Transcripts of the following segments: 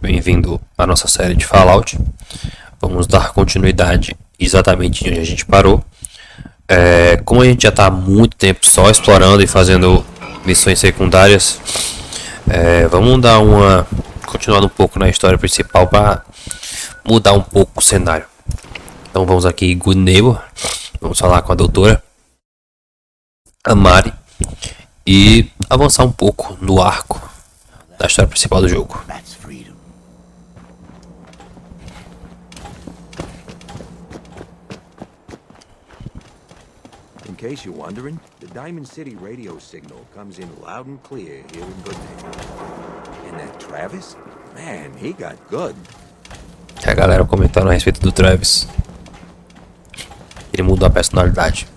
bem-vindo à nossa série de Fallout. Vamos dar continuidade exatamente onde a gente parou. Como a gente já está há muito tempo só explorando e fazendo missões secundárias, vamos dar continuando um pouco na história principal para mudar um pouco o cenário. Então vamos aqui, Good Neighbor, vamos falar com a doutora Amari e avançar um pouco no arco da história principal do jogo. In case you're wondering, the Diamond City radio signal comes in loud and clear here in Good Neighbor. And that Travis? Man, he got good. A galera comentando a respeito do Travis. Ele mudou a personalidade.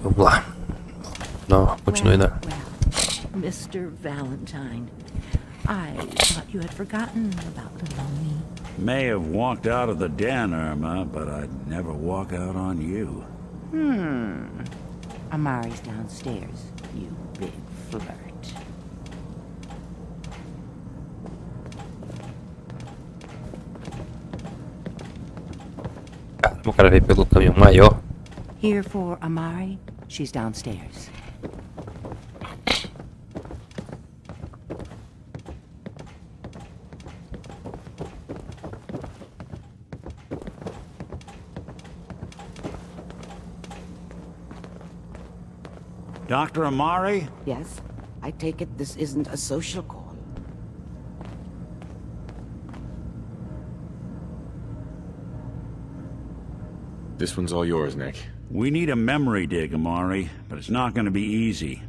Vamos lá. Não, continue não. Mr. Valentine, I thought you had forgotten about little me. May have walked out of the den, Irma, but I'd never walk out on you. Amari's downstairs, you big flirt. O cara veio pelo caminho maior. Here for Amari, she's downstairs. Dr. Amari? Yes, I take it this isn't a social call. This one's all yours, Nick. We need a memory dig, Amari, but it's not going to be easy.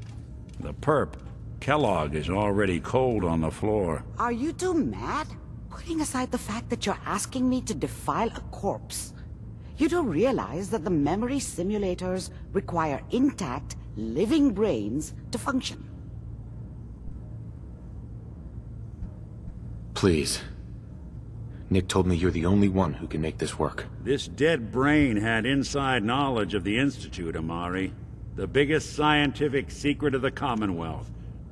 The perp, Kellog, is already cold on the floor. Are you two mad? Putting aside the fact that you're asking me to defile a corpse, you do realize that the memory simulators require intact, living brains to function. Please. Nick told me you're the only one who can make this work. This dead brain had inside knowledge of the Institute, Amari. The biggest scientific secret of the Commonwealth.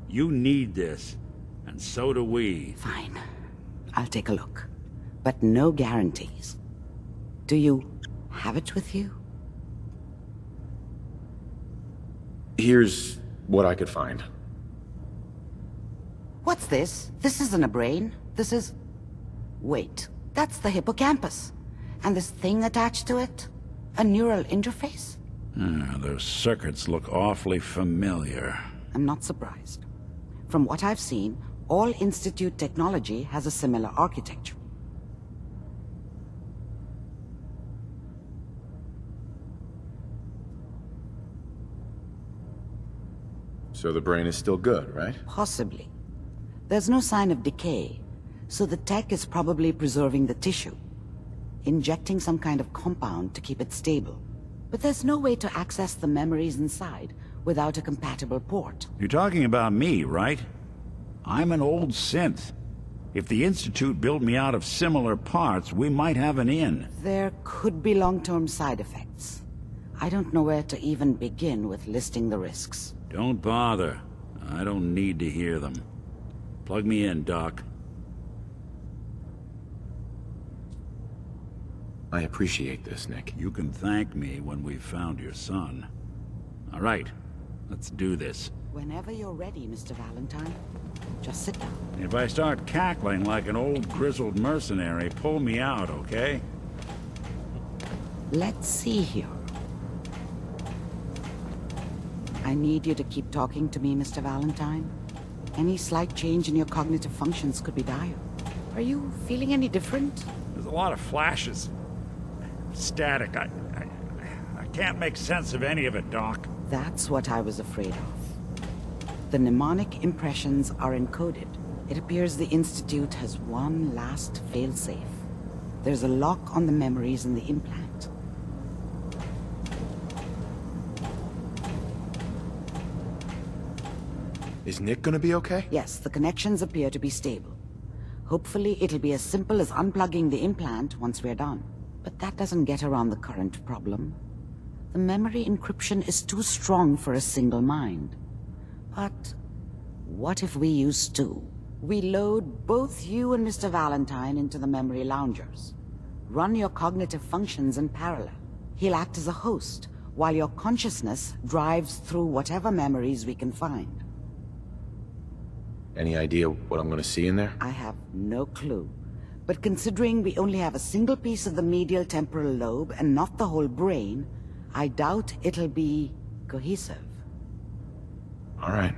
You need this, and so do we. Fine. I'll take a look. But no guarantees. Do you have it with you? Here's what I could find. What's this? This isn't a brain. This is... Wait, that's the hippocampus. And this thing attached to it? A neural interface? Those circuits look awfully familiar. I'm not surprised. From what I've seen, all Institute technology has a similar architecture. So the brain is still good, right? Possibly. There's no sign of decay, so the tech is probably preserving the tissue, injecting some kind of compound to keep it stable. But there's no way to access the memories inside without a compatible port. You're talking about me, right? I'm an old synth. If the Institute built me out of similar parts, we might have an in. There could be long-term side effects. I don't know where to even begin with listing the risks. Don't bother. I don't need to hear them. Plug me in, Doc. I appreciate this, Nick. You can thank me when we've found your son. All right, let's do this. Whenever you're ready, Mr. Valentine. Just sit down. If I start cackling like an old grizzled mercenary, pull me out, okay? Let's see here. I need you to keep talking to me, Mr. Valentine. Any slight change in your cognitive functions could be dire. Are you feeling any different? There's a lot of flashes. Static. I can't make sense of any of it, Doc. That's what I was afraid of. The mnemonic impressions are encoded. It appears the Institute has one last failsafe. There's a lock on the memories in the implant. Is Nick gonna be okay? Yes, the connections appear to be stable. Hopefully it'll be as simple as unplugging the implant once we're done. But that doesn't get around the current problem. The memory encryption is too strong for a single mind. But what if we use two? We load both you and Mr. Valentine into the memory loungers. Run your cognitive functions in parallel. He'll act as a host, while your consciousness drives through whatever memories we can find. Any idea what I'm gonna see in there? I have no clue. But considering we only have a single piece of the medial temporal lobe and not the whole brain, I doubt it'll be cohesive. All right,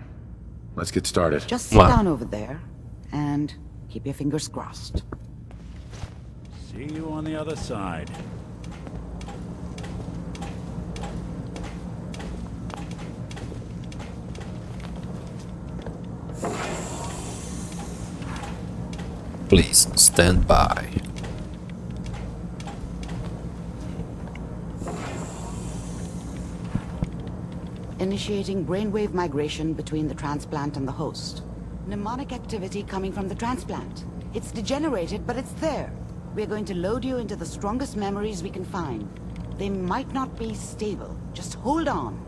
let's get started. Just sit down over there and keep your fingers crossed. See you on the other side. Please stand by. Initiating brainwave migration between the transplant and the host. Mnemonic activity coming from the transplant. It's degenerated, but it's there. We're going to load you into the strongest memories we can find. They might not be stable. Just hold on.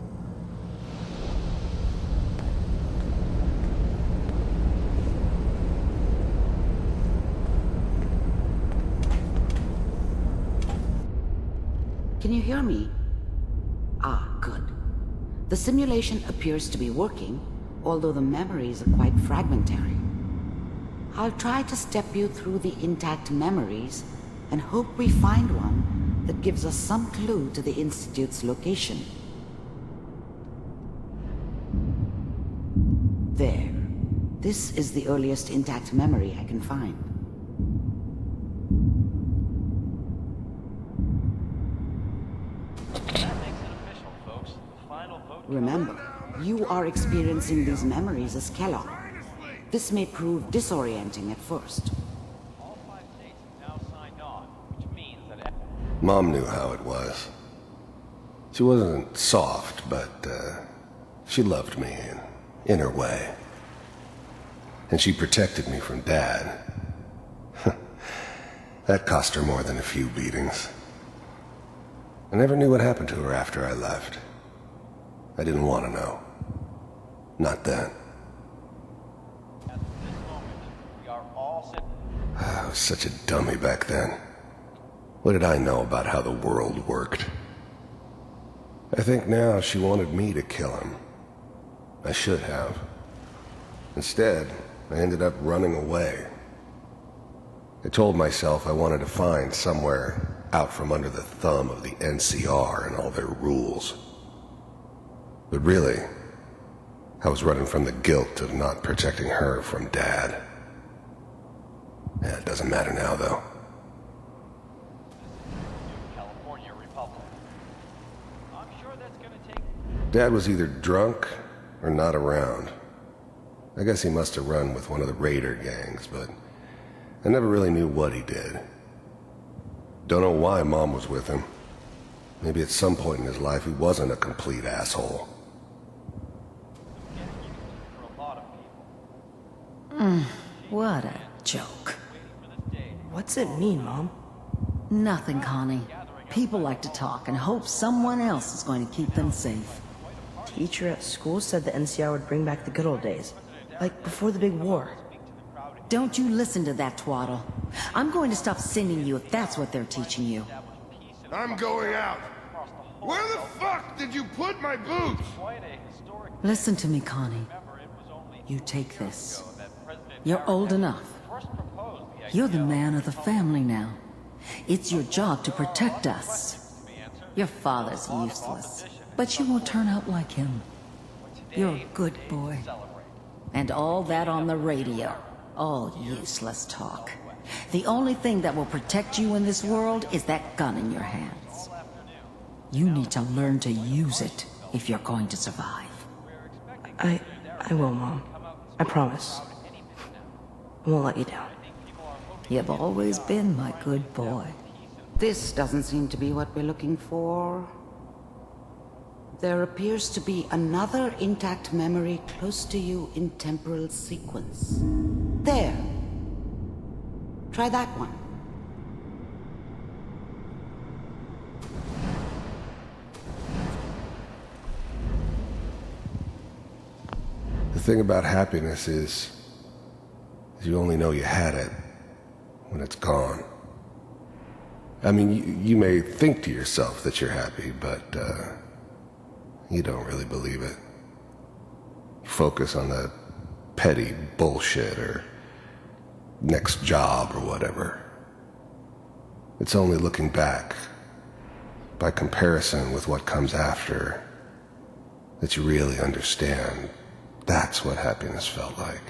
Can you hear me? Ah, good. The simulation appears to be working, although the memories are quite fragmentary. I'll try to step you through the intact memories and hope we find one that gives us some clue to the Institute's location. There. This is the earliest intact memory I can find. Remember, you are experiencing these memories as Kellog. This may prove disorienting at first. Mom knew how it was. She wasn't soft, but she loved me in her way. And she protected me from Dad. That cost her more than a few beatings. I never knew what happened to her after I left. I didn't want to know. Not then. I was such a dummy back then. What did I know about how the world worked? I think now she wanted me to kill him. I should have. Instead, I ended up running away. I told myself I wanted to find somewhere out from under the thumb of the NCR and all their rules. But really, I was running from the guilt of not protecting her from Dad. Yeah, it doesn't matter now, though. Dad was either drunk or not around. I guess he must have run with one of the raider gangs, but I never really knew what he did. Don't know why Mom was with him. Maybe at some point in his life he wasn't a complete asshole. What a joke. What's it mean, Mom? Nothing, Connie. People like to talk and hope someone else is going to keep them safe. Teacher at school said the NCR would bring back the good old days. Like before the big war. Don't you listen to that twaddle. I'm going to stop singing you if that's what they're teaching you. I'm going out. Where the fuck did you put my boots? Listen to me, Connie. You take this. You're old enough. You're the man of the family now. It's your job to protect us. Your father's useless, but you won't turn out like him. You're a good boy. And all that on the radio, all useless talk. The only thing that will protect you in this world is that gun in your hands. You need to learn to use it if you're going to survive. I will, Mom. I promise. I won't let you down. You've always been my good boy. This doesn't seem to be what we're looking for. There appears to be another intact memory close to you in temporal sequence. There. Try that one. thing about happiness is you only know you had it when it's gone. I mean, you may think to yourself that you're happy, but you don't really believe it. You focus on the petty bullshit or next job or whatever. It's only looking back, by comparison with what comes after, that you really understand that's what happiness felt like.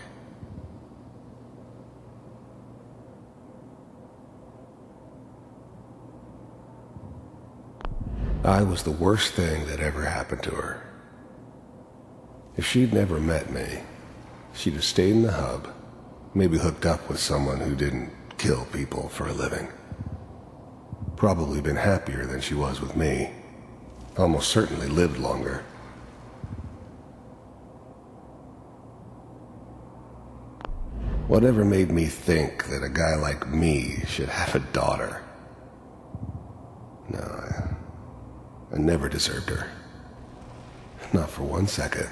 I was the worst thing that ever happened to her. If she'd never met me, she'd have stayed in the hub, maybe hooked up with someone who didn't kill people for a living. Probably been happier than she was with me. Almost certainly lived longer. Whatever made me think that a guy like me should have a daughter? No, I never deserved her. Not for 1 second.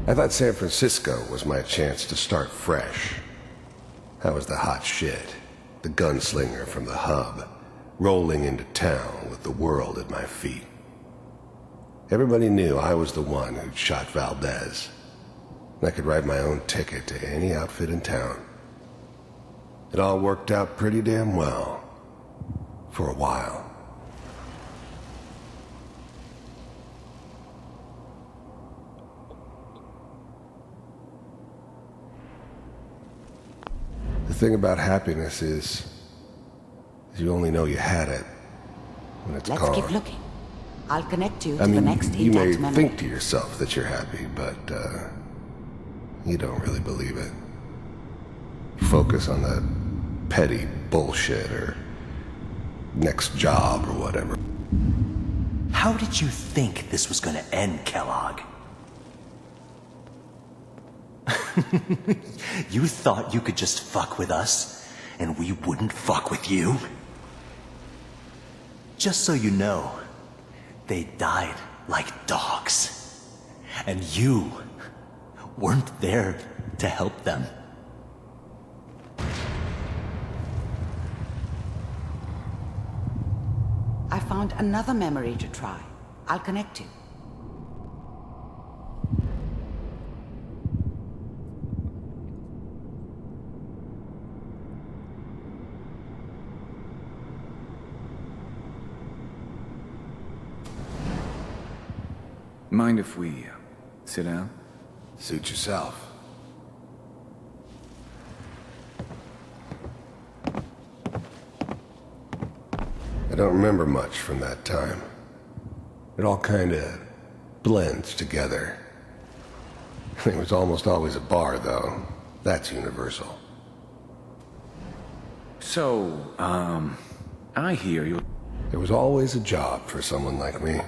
I thought San Francisco was my chance to start fresh. I was the hot shit, the gunslinger from the hub, rolling into town with the world at my feet. Everybody knew I was the one who'd shot Valdez. I could write my own ticket to any outfit in town. It all worked out pretty damn well. For a while. The thing about happiness is you only know you had it when it's gone. Let's keep looking. I'll connect you to the next you may intact memory. think to yourself that you're happy, but you don't really believe it. You focus on the petty bullshit or next job or whatever. How did you think this was gonna end, Kellog? You thought you could just fuck with us, and we wouldn't fuck with you? Just so you know, they died like dogs. And you weren't there to help them. I found another memory to try. I'll connect you. Mind if we sit down? Suit yourself. I don't remember much from that time. It all kinda blends together. There was almost always a bar, though. That's universal. So, I hear you. There was always a job for someone like me.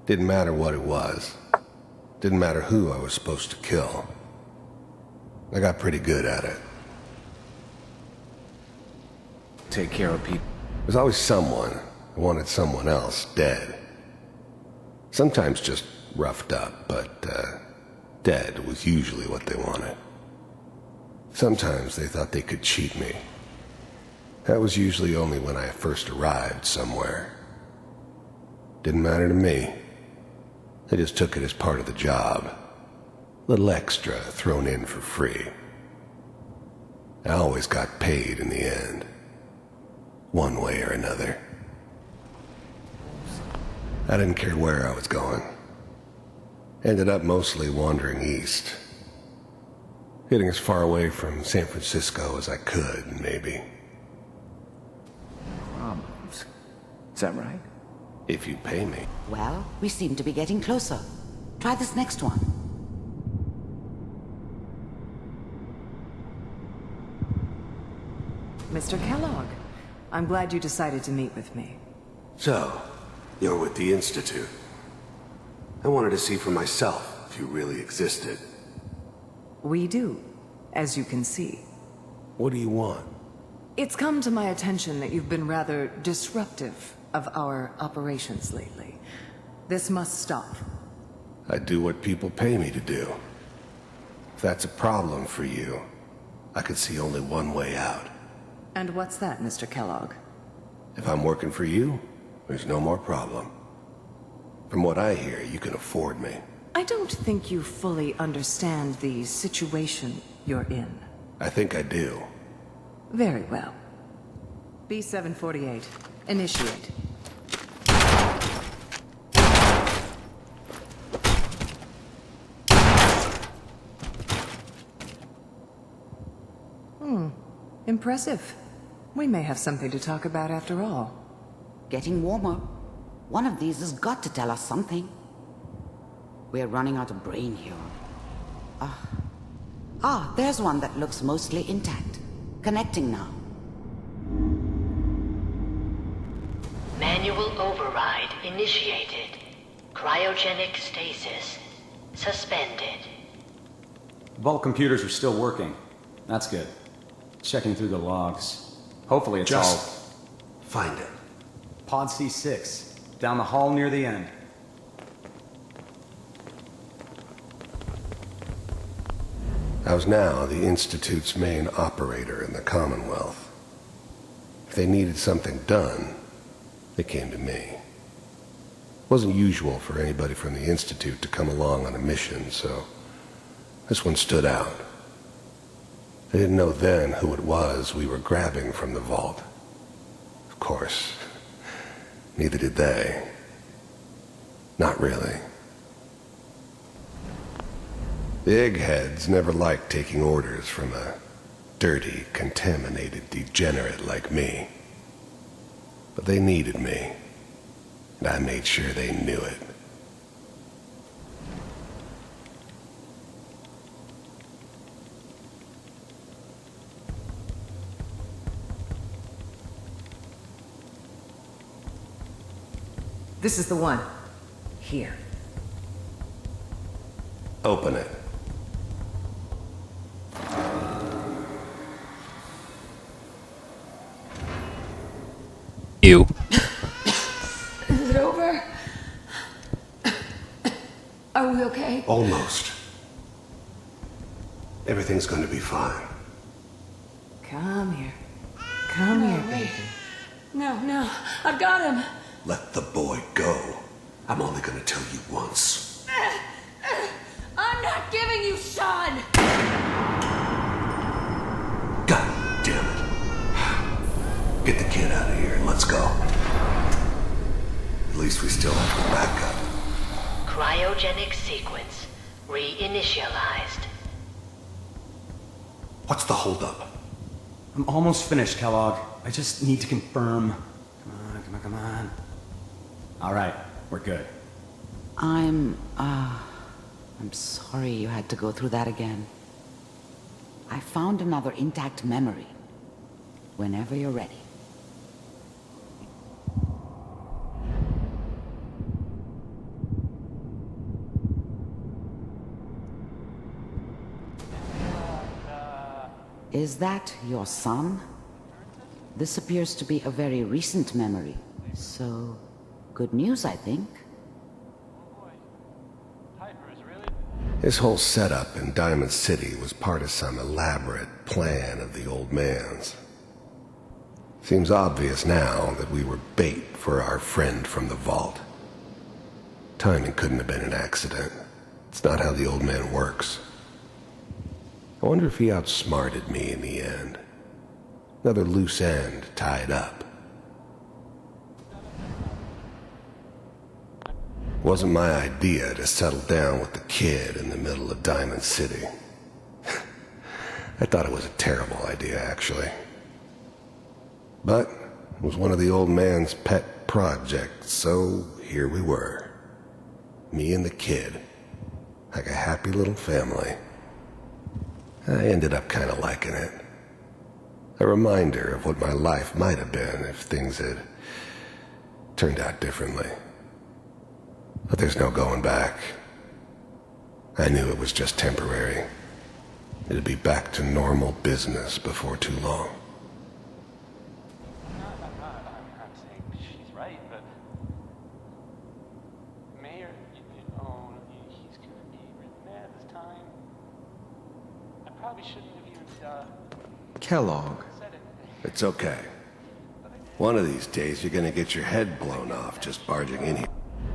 Didn't matter what it was. Didn't matter who I was supposed to kill. I got pretty good at it. Take care of people. There's always someone who wanted someone else dead. Sometimes just roughed up, but dead was usually what they wanted. Sometimes they thought they could cheat me. That was usually only when I first arrived somewhere. Didn't matter to me. I just took it as part of the job. Little extra thrown in for free. I always got paid in the end. One way or another. I didn't care where I was going. Ended up mostly wandering east. Getting as far away from San Francisco as I could, maybe. Problems. Is that right? If you pay me. Well, we seem to be getting closer. Try this next one. Mr. Kellogg, I'm glad you decided to meet with me. So, you're with the Institute. I wanted to see for myself if you really existed. We do, as you can see. What do you want? It's come to my attention that you've been rather disruptive of our operations lately. This must stop. I do what people pay me to do. If that's a problem for you, I could see only one way out. And what's that, Mr. Kellogg? If I'm working for you, there's no more problem. From what I hear, you can afford me. I don't think you fully understand the situation you're in. I think I do. Very well. B-748, initiate. Impressive. We may have something to talk about after all. Getting warmer. One of these has got to tell us something. We're running out of brain here. There's one that looks mostly intact. Connecting now. Manual override initiated. Cryogenic stasis suspended. Vault computers are still working. That's good. Checking through the logs. Hopefully it's all... find it. Pod C6. Down the hall near the end. I was now the Institute's main operator in the Commonwealth. If they needed something done, they came to me. It wasn't usual for anybody from the Institute to come along on a mission, so this one stood out. I didn't know then who it was we were grabbing from the vault. Of course, neither did they. Not really. The eggheads never liked taking orders from a dirty, contaminated degenerate like me. But they needed me, and I made sure they knew it. This is the one. Here. Open it. You. Is it over? Are we okay? Almost. Everything's gonna be fine. Come here. Come here, baby. No, I've got him. Let the boy go. I'm only gonna tell you once. I'm not giving you Sean! God damn it. Get the kid out of here and let's go. At least we still have the backup. Cryogenic sequence reinitialized. What's the holdup? I'm almost finished, Kellogg. I just need to confirm. Come on. All right, we're good. I'm sorry you had to go through that again. I found another intact memory. Whenever you're ready. Is that your son? This appears to be a very recent memory, so good news, I think. His whole setup in Diamond City was part of some elaborate plan of the old man's. Seems obvious now that we were bait for our friend from the vault. Timing couldn't have been an accident. It's not how the old man works. I wonder if he outsmarted me in the end. Another loose end tied up. It wasn't my idea to settle down with the kid in the middle of Diamond City. I thought it was a terrible idea, actually. But it was one of the old man's pet projects, so here we were. Me and the kid. Like a happy little family. I ended up kind of liking it. A reminder of what my life might have been if things had turned out differently. But there's no going back. I knew it was just temporary. It'd be back to normal business before too long. Kellog. It's okay. One of these days you're gonna get your head blown off just barging in here.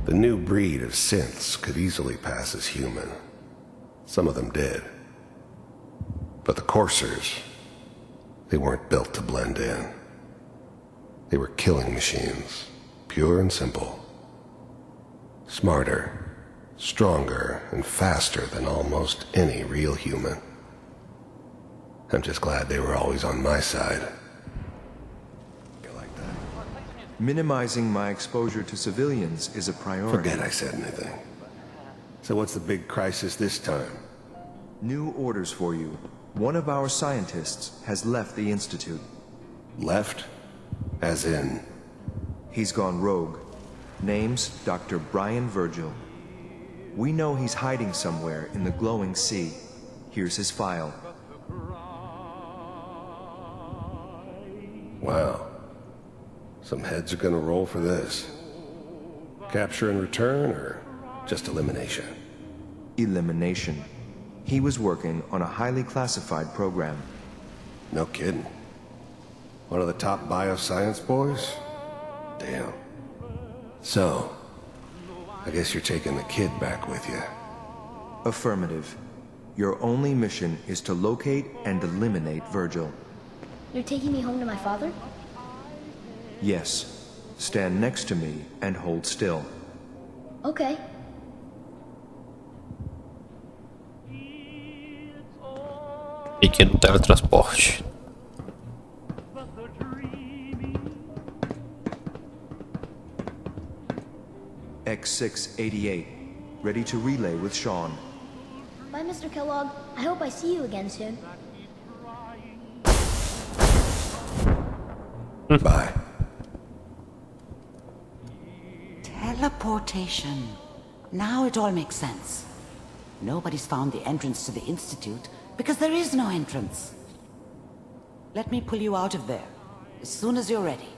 The new breed of synths could easily pass as human. Some of them did. But the coursers, they weren't built to blend in. They were killing machines, pure and simple. Smarter, stronger, and faster than almost any real human. I'm just glad they were always on my side. Minimizing my exposure to civilians is a priority. Forget I said anything. So what's the big crisis this time? New orders for you. One of our scientists has left the Institute. Left? As in? He's gone rogue. Name's Dr. Brian Virgil. We know he's hiding somewhere in the glowing sea. Here's his file. Wow. Some heads are gonna roll for this. Capture and return, or just elimination? Elimination. He was working on a highly classified program. No kidding. One of the top bioscience boys? Damn. So, I guess you're taking the kid back with you. Affirmative. Your only mission is to locate and eliminate Virgil. You're taking me home to my father? Yes. Stand next to me and hold still. Okay. Pequeno teletransporte. X688. Ready to relay with Sean. Bye, Mr. Kellogg. I hope I see you again soon. Bye. Teleportation. Now it all makes sense. Nobody's found the entrance to the Institute because there is no entrance. Let me pull you out of there as soon as you're ready.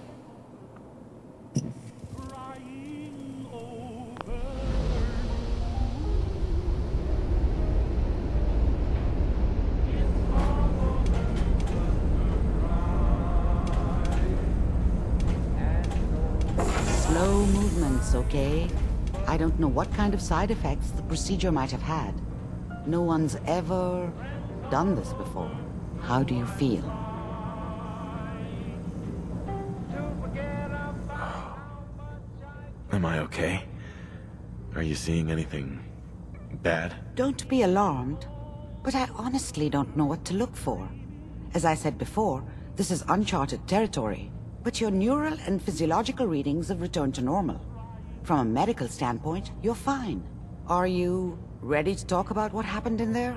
Slow movements, okay? I don't know what kind of side effects the procedure might have had. No one's ever done this before. How do you feel? Am I okay? Are you seeing anything bad? Don't be alarmed, but I honestly don't know what to look for. As I said before, this is uncharted territory, but your neural and physiological readings have returned to normal. From a medical standpoint, you're fine. Are you ready to talk about what happened in there?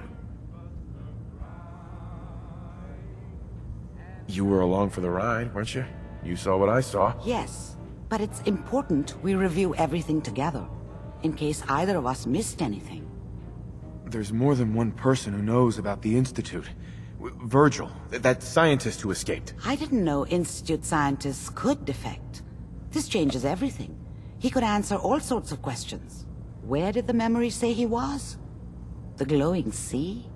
You were along for the ride, weren't you? You saw what I saw. Yes, but it's important we review everything together, in case either of us missed anything. There's more than one person who knows about the Institute. Virgil, that scientist who escaped. I didn't know Institute scientists could defect. This changes everything. He could answer all sorts of questions. Where did the memory say he was? The glowing sea?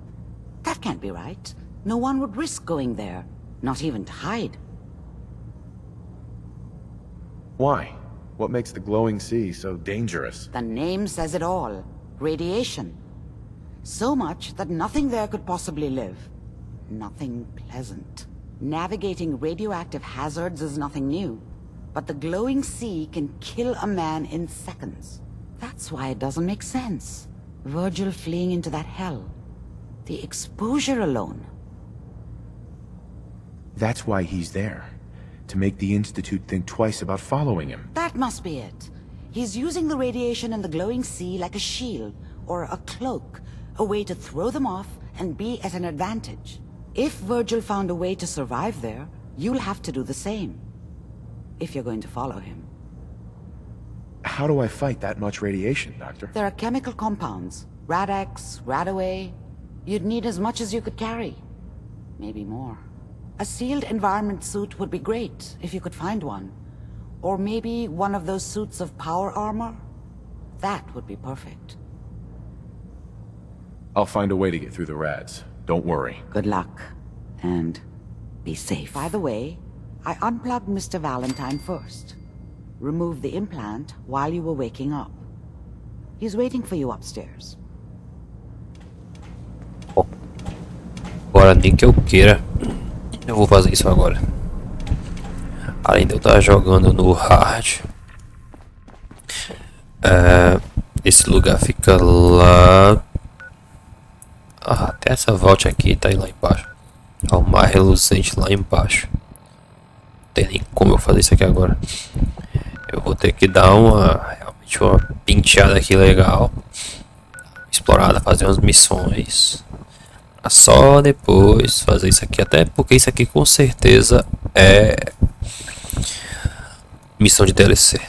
That can't be right. No one would risk going there, not even to hide. Why? What makes the glowing sea so dangerous? The name says it all. Radiation. So much that nothing there could possibly live. Nothing pleasant. Navigating radioactive hazards is nothing new. But the glowing sea can kill a man in seconds. That's why it doesn't make sense. Virgil fleeing into that hell. The exposure alone. That's why he's there. To make the Institute think twice about following him. That must be it. He's using the radiation in the glowing sea like a shield, or a cloak, a way to throw them off and be at an advantage. If Virgil found a way to survive there, you'll have to do the same. If you're going to follow him. How do I fight that much radiation, Doctor? There are chemical compounds. Rad-X, Radaway. You'd need as much as you could carry. Maybe more. A sealed environment suit would be great, if you could find one. Or maybe one of those suits of power armor? That would be perfect. I'll find a way to get through the rads. Don't worry. Good luck. And be safe. By the way, I unplugged Mr. Valentine first. Removed the implant while you were waking up. He's waiting for you upstairs. Agora nem que eu queira, eu vou fazer isso agora. Além de eu estar jogando no hard, esse lugar fica lá. Até essa volta aqui tá aí lá embaixo. O mar reluzente lá embaixo. Não tem nem como eu fazer isso aqui agora. Eu vou ter que dar realmente uma penteada aqui legal, explorada, fazer umas missões. Só depois fazer isso aqui, até porque isso aqui com certeza é missão de DLC.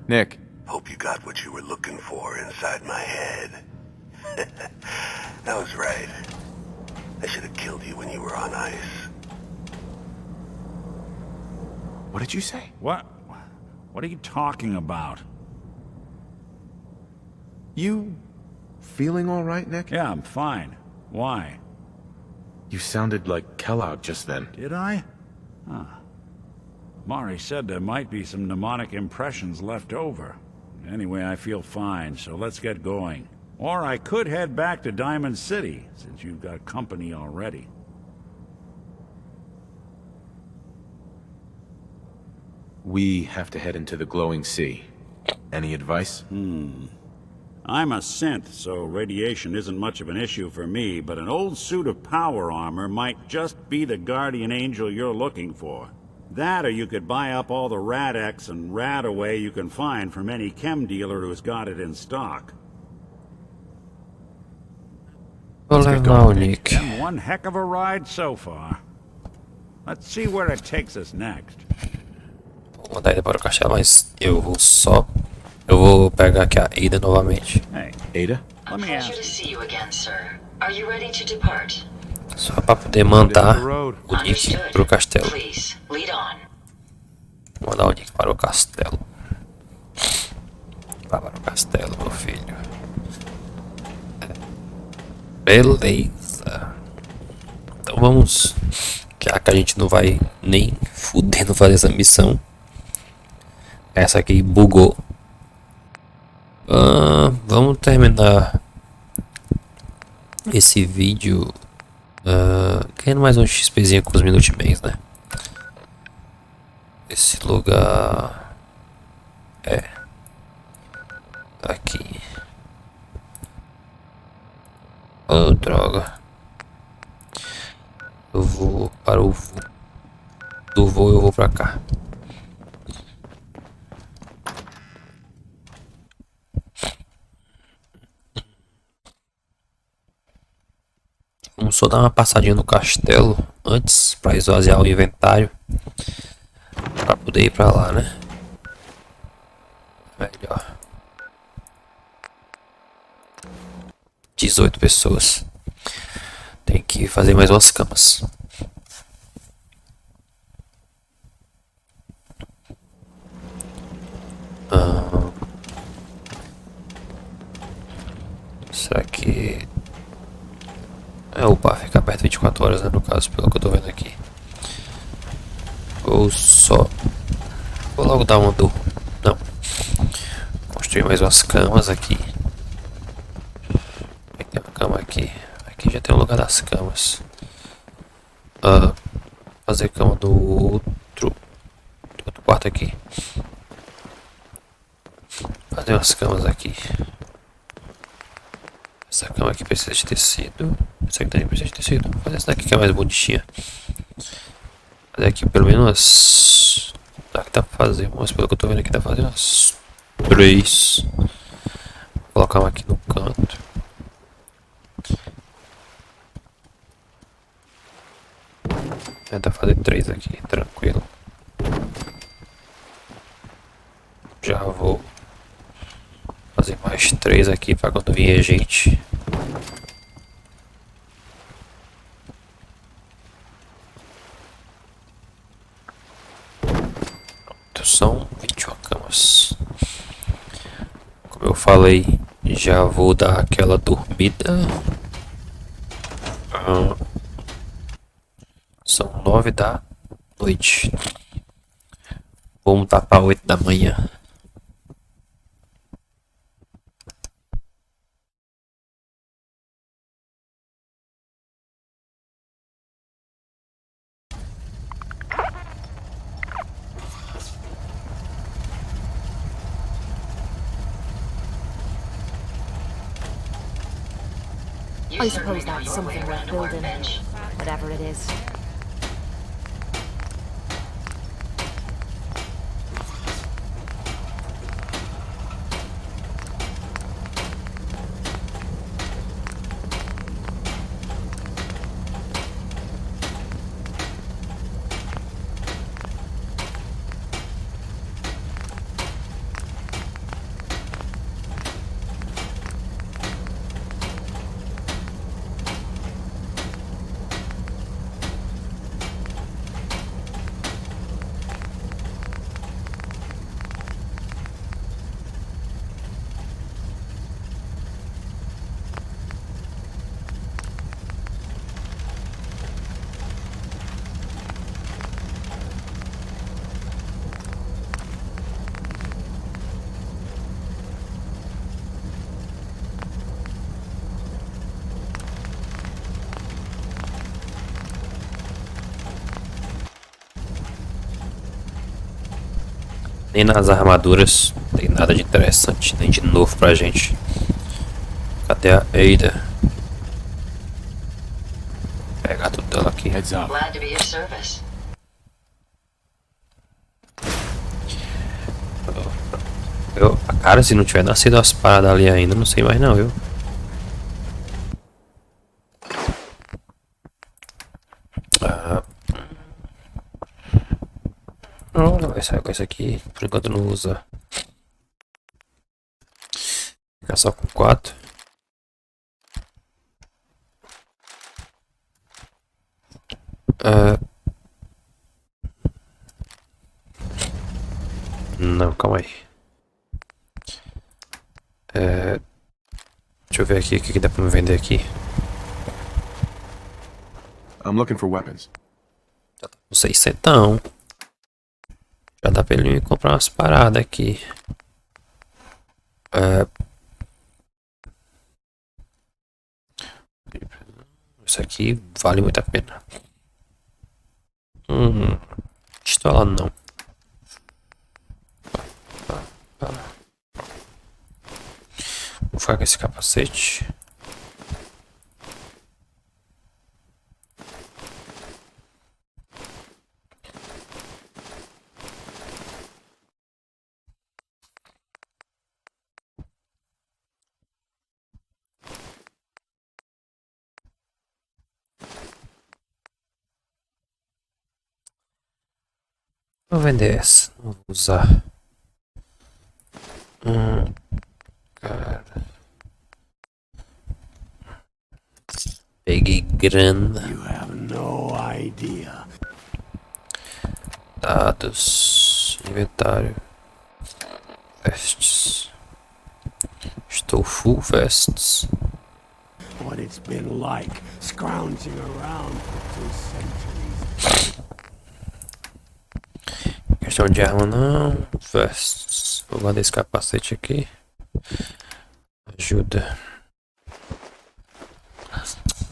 Nick. Hope you got what you were looking for inside my head. That was right. I should have killed you when you were on ice. What did you say? What are you talking about? You feeling all right, Nick? Yeah, I'm fine. Why? You sounded like Kellog just then. Did I? Huh. Mari said there might be some mnemonic impressions left over. Anyway, I feel fine, so let's get going. Or I could head back to Diamond City, since you've got company already. We have to head into the glowing sea. Any advice? I'm a synth, so radiation isn't much of an issue for me, but an old suit of power armor might just be the guardian angel you're looking for. That, or you could buy up all the Rad-X and Rad-Away you can find from any chem dealer who's got it in stock. Nick. And one heck of a ride so far. Let's see where it takes us next. Vou mandar ele para o castelo, mas eu vou pegar aqui a Ada novamente. Hey, Ada? A pleasure to see you again, sir. Are you ready to depart? Só para poder mandar o Nick para o castelo. Please, lead on. Vou mandar o Nick para o castelo. Vá para o castelo, meu filho. Beleza. Então vamos. Já que a gente não vai nem fudendo fazer essa missão. Essa aqui bugou. Vamos terminar esse vídeo querendo mais um XPzinho com os minutimens, né? Esse lugar aqui. Oh, droga. Eu vou para o voo. Do voo eu vou para cá. Vamos só dar uma passadinha no castelo antes para esvaziar o inventário, para poder ir para lá, né? Melhor. 18 pessoas. Tem que fazer mais umas camas. Será que opa, fica aberto 24 horas, né, no caso, pelo que eu tô vendo aqui. Ou só vou logo dar uma do não. Construir mais umas camas aqui. Tem uma cama aqui. Aqui já tem o lugar das camas. Fazer cama do outro quarto aqui. Fazer umas camas aqui. Essa cama aqui precisa de tecido. Essa aqui também precisa de tecido. Vou fazer essa daqui que é mais bonitinha. Fazer aqui pelo menos. Aqui dá pra fazer, mas pelo que eu tô vendo aqui dá pra fazer umas 3. Vou colocar uma aqui no canto. Dá pra fazer 3 aqui, tranquilo. Já vou fazer mais 3 aqui para quando vier gente. Pronto, construção, videocamas. Como eu falei, já vou dar aquela dormida. São 9 da noite. Vamos mudar para 8 da manhã. I suppose that's something worth building, whatever it is. Nem nas armaduras tem nada de interessante, nem de novo pra gente. Cadê a Ada? Pegar tudo dela aqui. Glad to be of service. Cara, se não tiver nascido as paradas ali ainda, não sei mais não, viu? Vai sair com isso aqui. Por enquanto não usa. Fica só com 4. Não, calma aí. Deixa eu ver aqui o que dá pra me vender aqui. I'm looking for weapons. Já tá com 600. Já dá pra ele me comprar umas paradas aqui. Isso aqui vale muito a pena. Pistola não. Vou ficar com esse capacete. Vou vender essa. Vou usar. Cara. Peguei grana. You have no idea. Dados. Inventário. Vestes. Estou full vestes. What it's been like scrounging around for 2 centuries. Questão de arma não. Vestes. Vou guardar esse capacete aqui. Ajuda.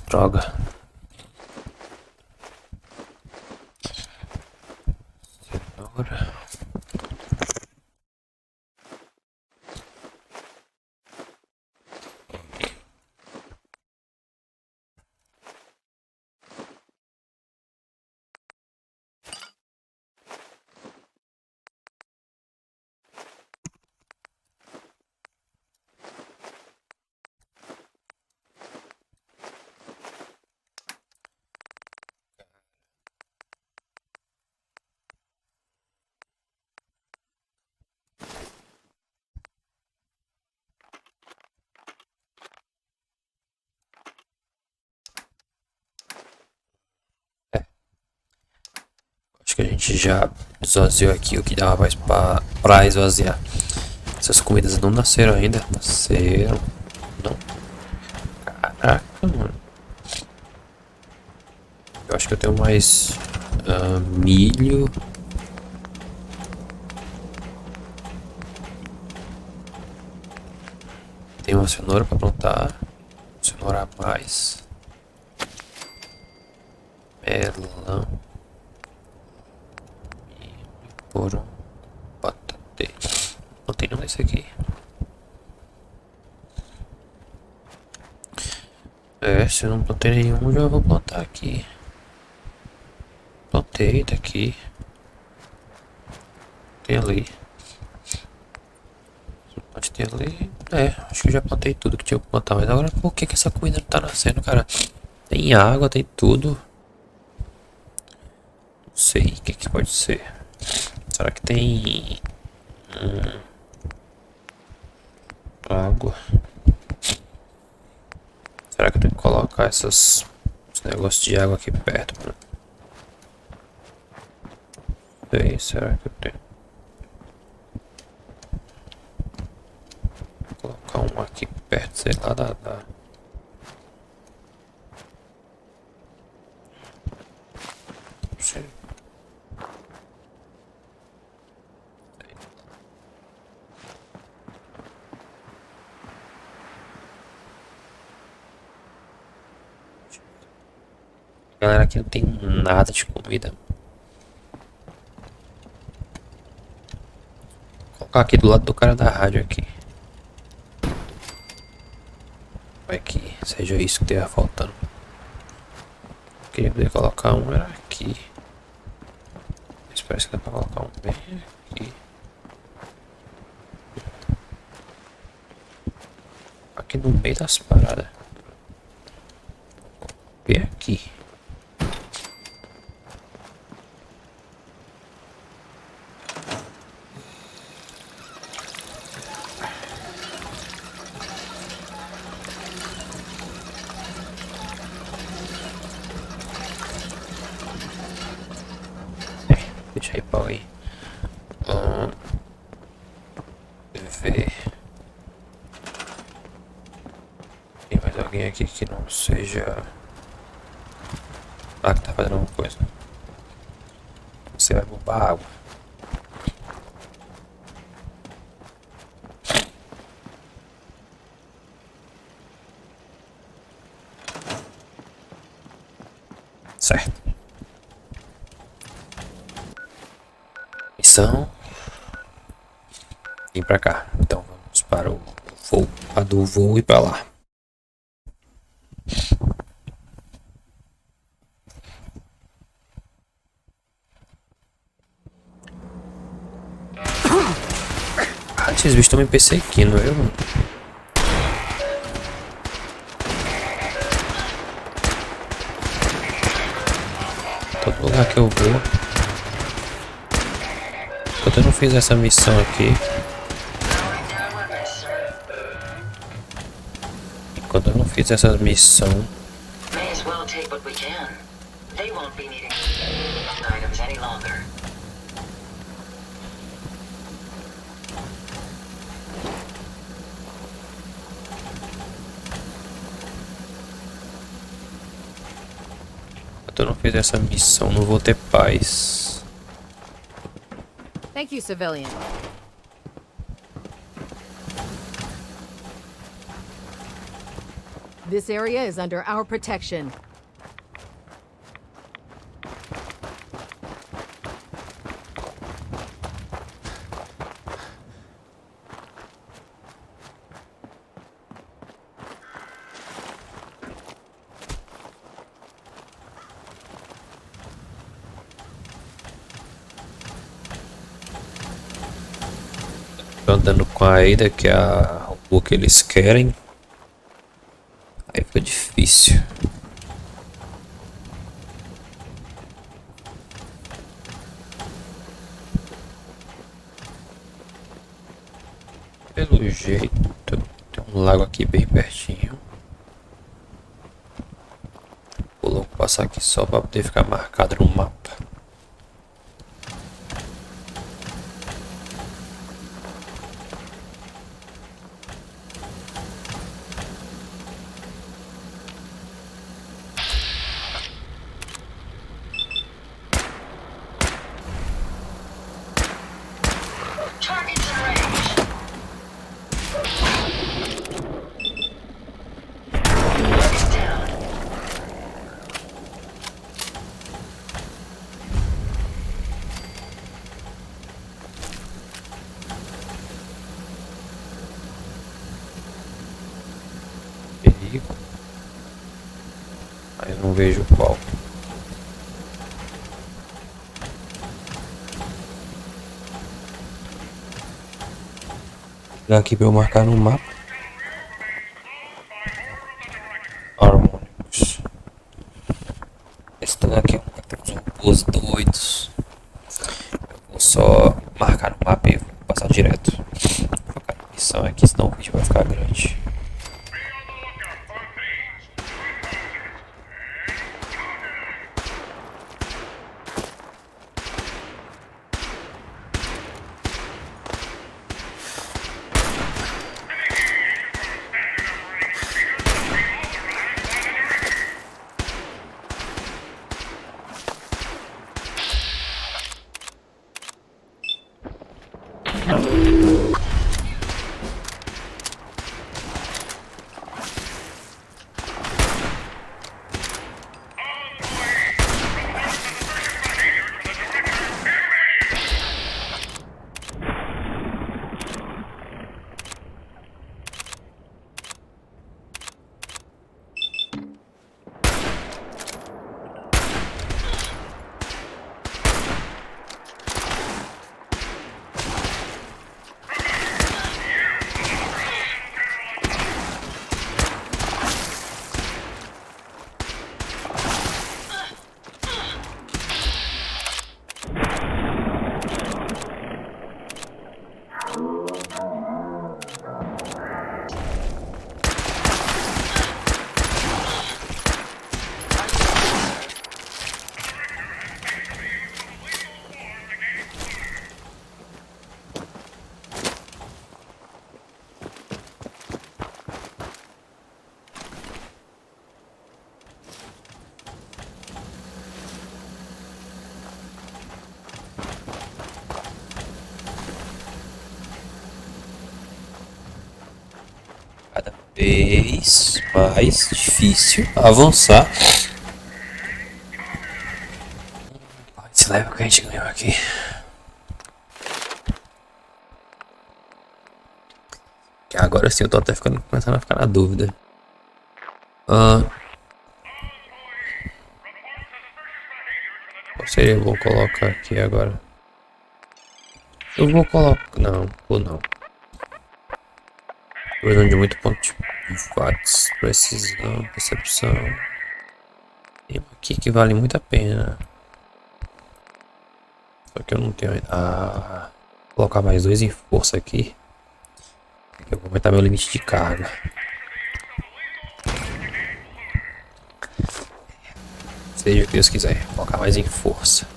Droga. Cenoura. Acho que a gente já esvaziou aqui o que dava mais pra esvaziar. Essas comidas não nasceram ainda. Nasceram. Não. Caraca, mano. Eu acho que eu tenho mais milho. Tem uma cenoura pra plantar. Cenoura a mais. Melão. Por batata. Não tem não esse aqui. Se eu não plantei nenhum, já vou plantar aqui. Plantei, tá aqui. Tem ali. Pode ter ali. Acho que eu já plantei tudo que tinha que plantar. Mas agora por que essa comida não tá nascendo, cara? Tem água, tem tudo. Não sei o que pode ser. Será que tem água? Será que eu tenho que colocar esses negócios de água aqui perto? Sei, será que eu tenho? Vou colocar um aqui perto, sei lá, dá. Não sei. Galera, aqui não tem nada de comida. Vou colocar aqui do lado do cara da rádio aqui. Vai que seja isso que esteja faltando. Queria poder colocar um, era aqui. Mas parece que dá pra colocar um bem aqui. Aqui no meio das paradas. Bem aqui. Deixa aí pau aí. Ver. Tem mais alguém aqui que não seja. Que tá fazendo alguma coisa. Você vai bombar água. Certo. Missão. Vem pra cá. Então vamos para o voo. A do voo e pra lá. Esses bichos estão me perseguindo, eu. Todo lugar que eu vou. Enquanto eu não fiz essa missão aqui. Enquanto eu não fiz essa missão. Enquanto eu não fiz essa missão, não vou ter paz. Thank you, civilian. This area is under our protection. Tô andando com a Ada, que é a rua que eles querem. Aí fica difícil. Pelo jeito, tem um lago aqui bem pertinho. Vou logo passar aqui só para poder ficar marcado no mapa. vejo qual. Vou aqui para eu marcar no mapa. Harmônicos. Esse aqui temos robôs doidos. Eu vou só marcar no mapa e vou passar direto. Vou focar na missão aqui, senão o vídeo vai ficar grande. Cada vez mais difícil avançar. Esse level que a gente ganhou aqui. Que agora sim eu tô até começando a ficar na dúvida. Qual seria bom colocar aqui agora? Eu vou colocar. Não, ou não. Precisando de muito ponto de watts, precisão, percepção. Tem um aqui que vale muito a pena. Só que eu não tenho. Vou colocar mais 2 em força aqui. Eu vou aumentar meu limite de carga. Seja o que Deus quiser. Vou colocar mais em força.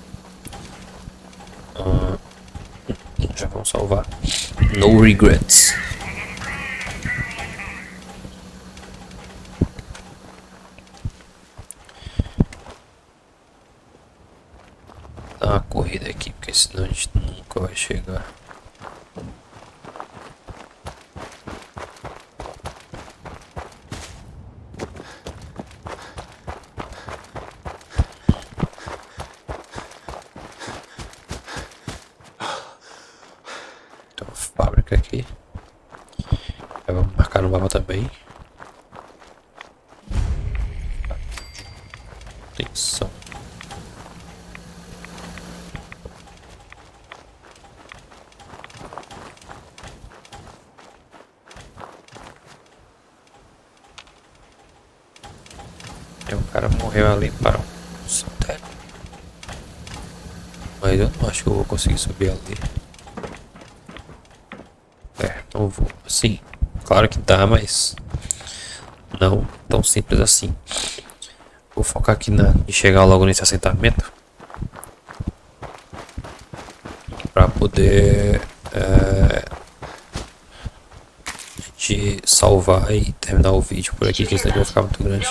Já vamos salvar. No regrets. Dar uma corrida aqui, porque senão a gente nunca vai chegar. Tem uma fábrica aqui. Já vamos marcar no mapa também. Atenção. O cara morreu ali para um satélite. Mas eu não acho que eu vou conseguir subir ali. Não vou. Sim, claro que dá, mas não tão simples assim. Vou focar aqui em chegar logo nesse assentamento para poder a gente salvar e terminar o vídeo por aqui, que senão vai ficar muito grande.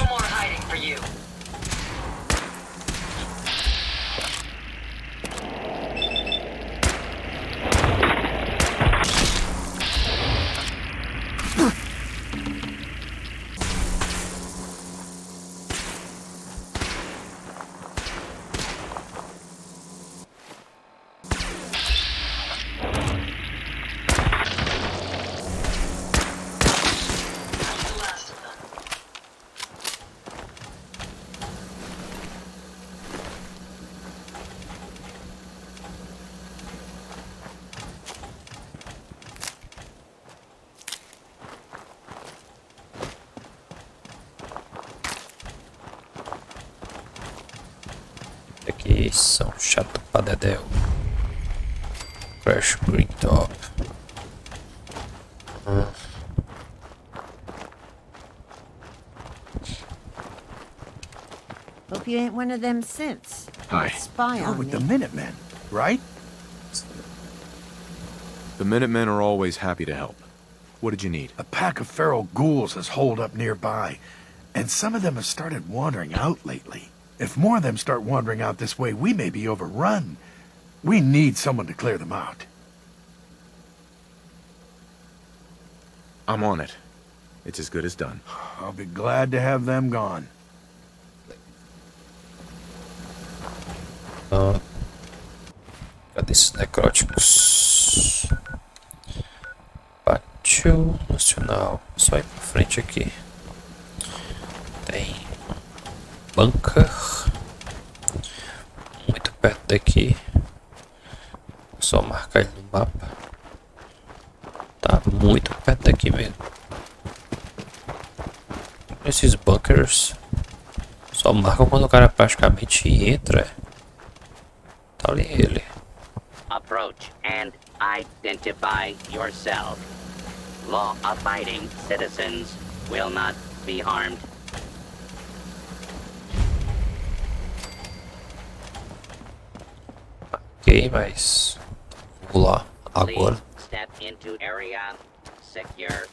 Aqui são chato pra dedéu. Crash Green Top. Hope you ain't one of them synths. Hi. Spy You're on with me. the Minutemen, right? The Minutemen are always happy to help. What did you need? A pack of feral ghouls has holed up nearby, and some of them have started wandering out lately. If more of them start wandering out this way, we may be overrun. We need someone to clear them out. I'm on it. It's as good as done. I'll be glad to have them gone. Cadê esses necróticos? Pátio Nacional. Só ir pra frente aqui. Tem bunker. Muito perto daqui. Só marcar ele no mapa. Tá muito perto daqui mesmo. Esses bunkers só marcam quando o cara praticamente entra. Tá ali ele. Approach and identify yourself. Law-abiding citizens will not be harmed. Ok, mas vou lá agora. Please step into area secure.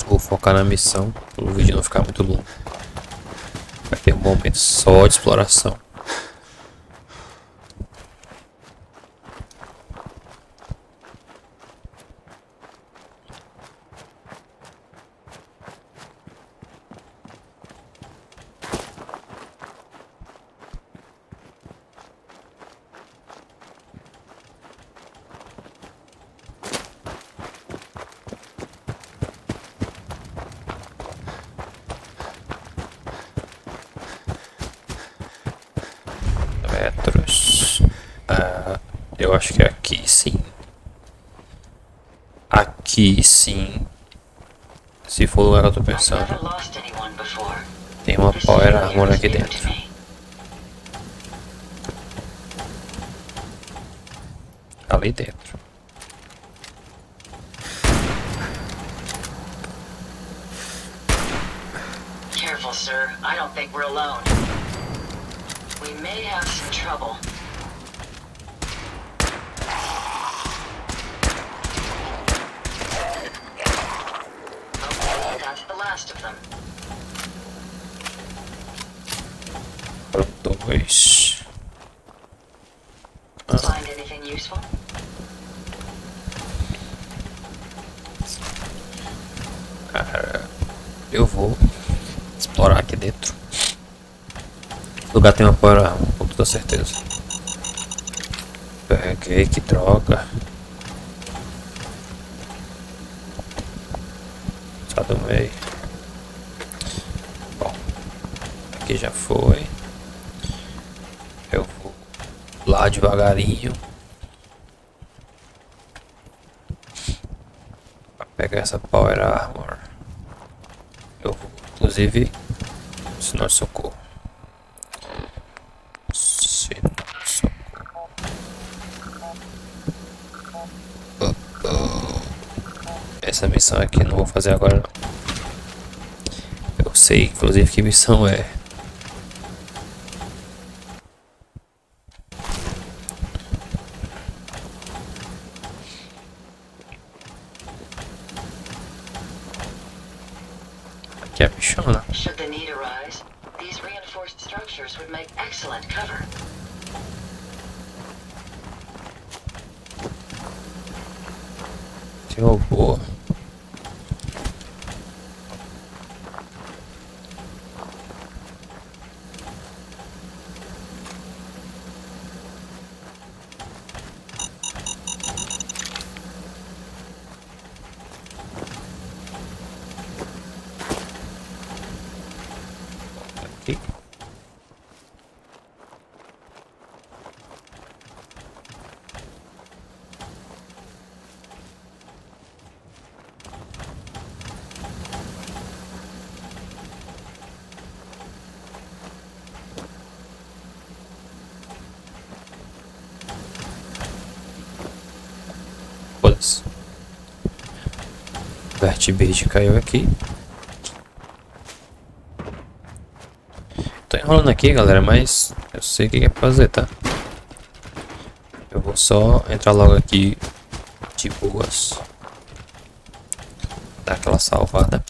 Vou focar na missão para o vídeo não ficar muito longo. Vai ter um momento só de exploração. Metros. Eu acho que é aqui sim. Aqui sim. Se for o lugar que eu tô pensando. Tem uma power armor aqui dentro. Ali dentro. Careful, sir. I don't think we're alone. We may have some trouble. Hopefully that's the last of them. Dois. Find anything useful? Eu vou explorar aqui dentro. O lugar tem uma power armor, com toda certeza. Peguei, que droga. Só do meio. Bom, aqui já foi. Eu vou lá devagarinho pra pegar essa power armor. Eu vou, inclusive, sinal de socorro. Essa missão aqui não vou fazer agora não. Eu sei inclusive que missão é. Aqui é a bichona. Should the need arise, these reinforced structures would make excellent cover. Que robô. Aqui. Vertibird caiu aqui. Tô enrolando aqui, galera, mas eu sei o que é pra fazer, tá? Eu vou só entrar logo aqui de boas. Dar aquela salvada.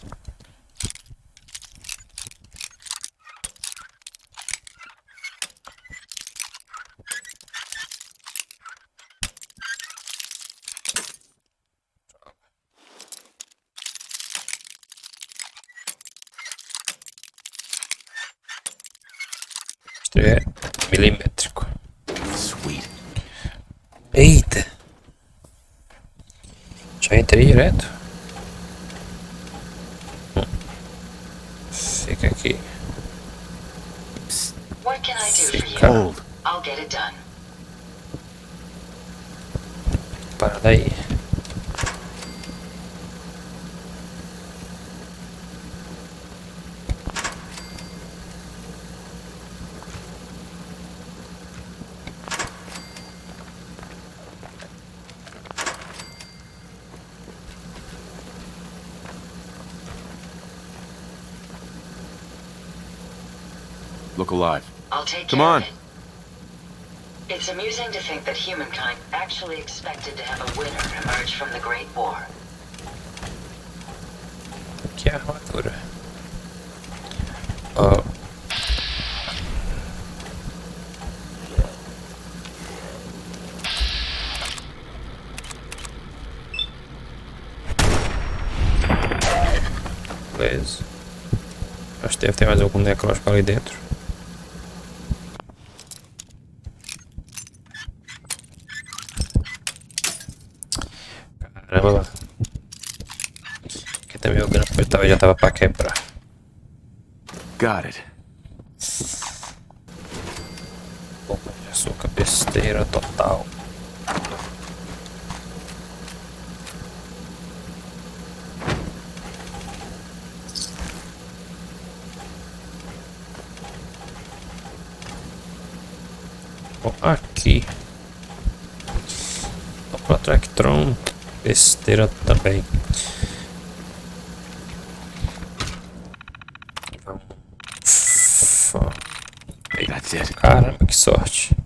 É milimétrico. Sweet. Eita! Já entrei direto. Fica aqui. What can I do for Fica. you? I'll get it done. Para daí. Look alive. I'll take Come care on. of it. It's amusing to think that humankind actually expected to have a winner emerge from the Great War. Que armadura. Ó. Beleza. Acho que deve ter mais algum necrótico ali dentro. Caramba. Aqui também o grão já tava pra quebrar. Got it. Bomba de açúcar, besteira total. Aqui. Para Tractron, besteira também. Caramba, que sorte.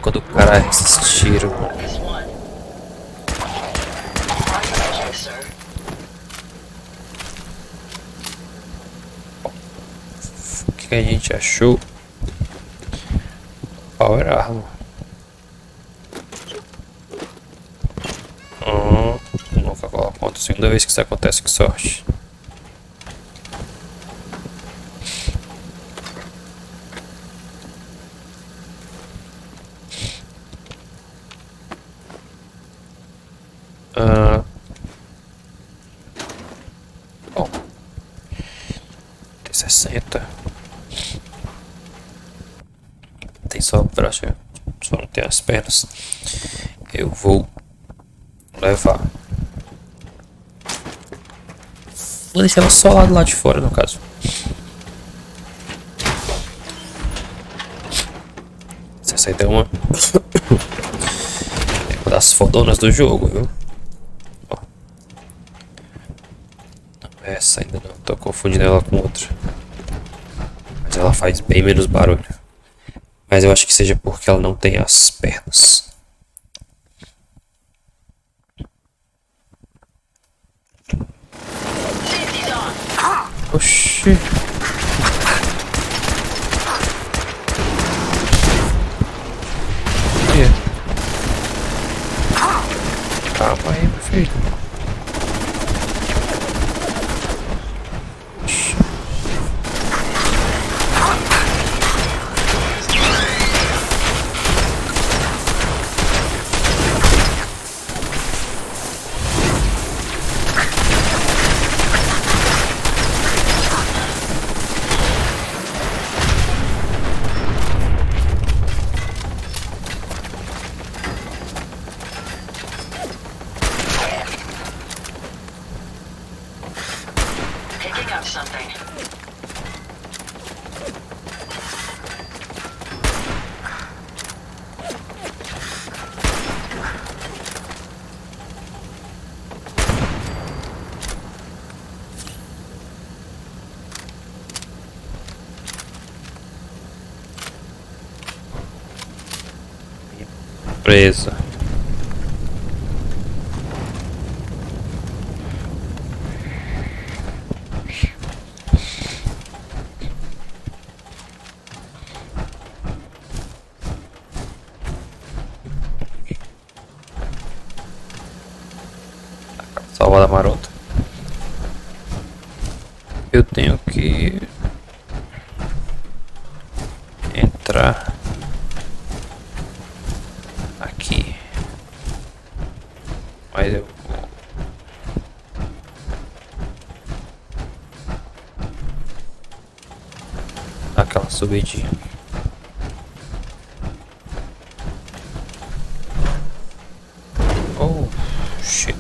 Quando o cara resistir. O que a gente achou? Power Armor. Nunca coloco conta. Segunda vez que isso acontece, que sorte. Bom, tem 60. Tem só o braço, só não tem as pernas. Eu vou levar. Vou deixar ela só lá do lado de fora, no caso. Essa aí é uma das fodonas do jogo, viu? Ó. Essa ainda não, tô confundindo ela com outra. Mas ela faz bem menos barulho. Mas eu acho que seja porque ela não tem as pernas. Oxi. Calma aí, meu filho. something. Presa. Salvada marota. Eu tenho que entrar aqui, mas eu vou dar aquela subidinha. Oh, shit.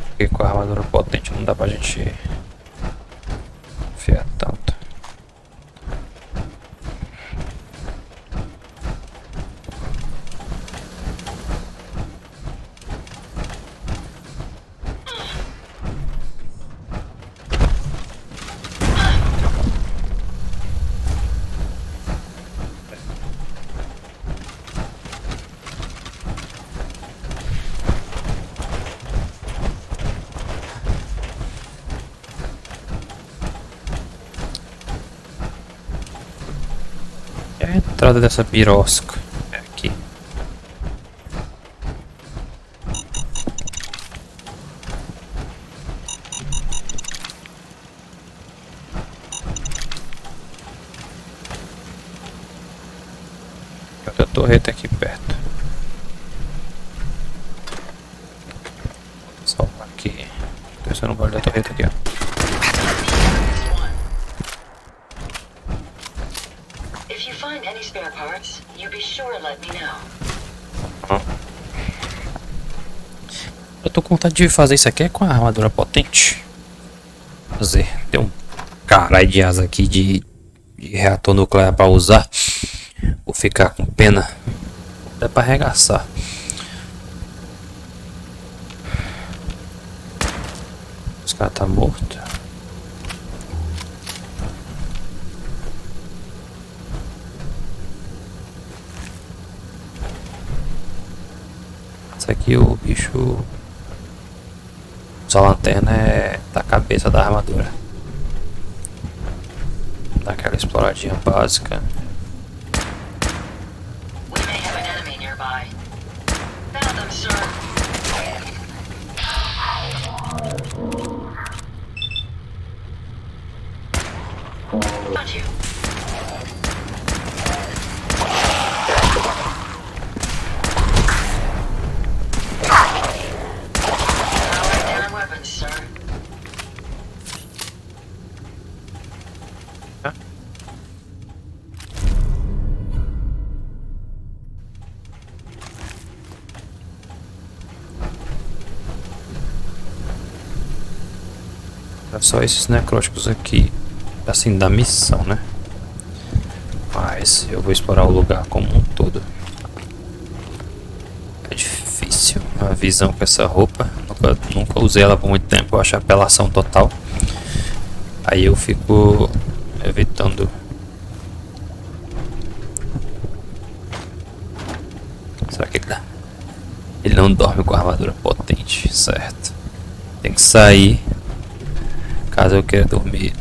Porque com a armadura potente não dá pra gente enfiar tanto. A entrada dessa birosca é aqui. Outra torreta aqui perto. Salva aqui. Descendo o barulho da torreta aqui, ó. Spare parts, you be sure to let me know. Eu tô com vontade de fazer isso aqui com a armadura potente. Fazer. Tem um caralho de asa aqui de reator nuclear pra usar. Vou ficar com pena. Dá pra arregaçar. Os caras tá morto. Aqui o bicho usa a lanterna é da cabeça da armadura. Dá aquela exploradinha básica. We may have an enemy nearby. Found them, sir. Got you. É só esses necróticos aqui, assim, da missão, né? Mas eu vou explorar o lugar como um todo. É difícil a visão com essa roupa. Nunca usei ela por muito tempo, eu acho apelação total. Aí eu fico evitando. Será que ele dá? Ele não dorme com a armadura potente, certo? Tem que sair caso eu queira dormir.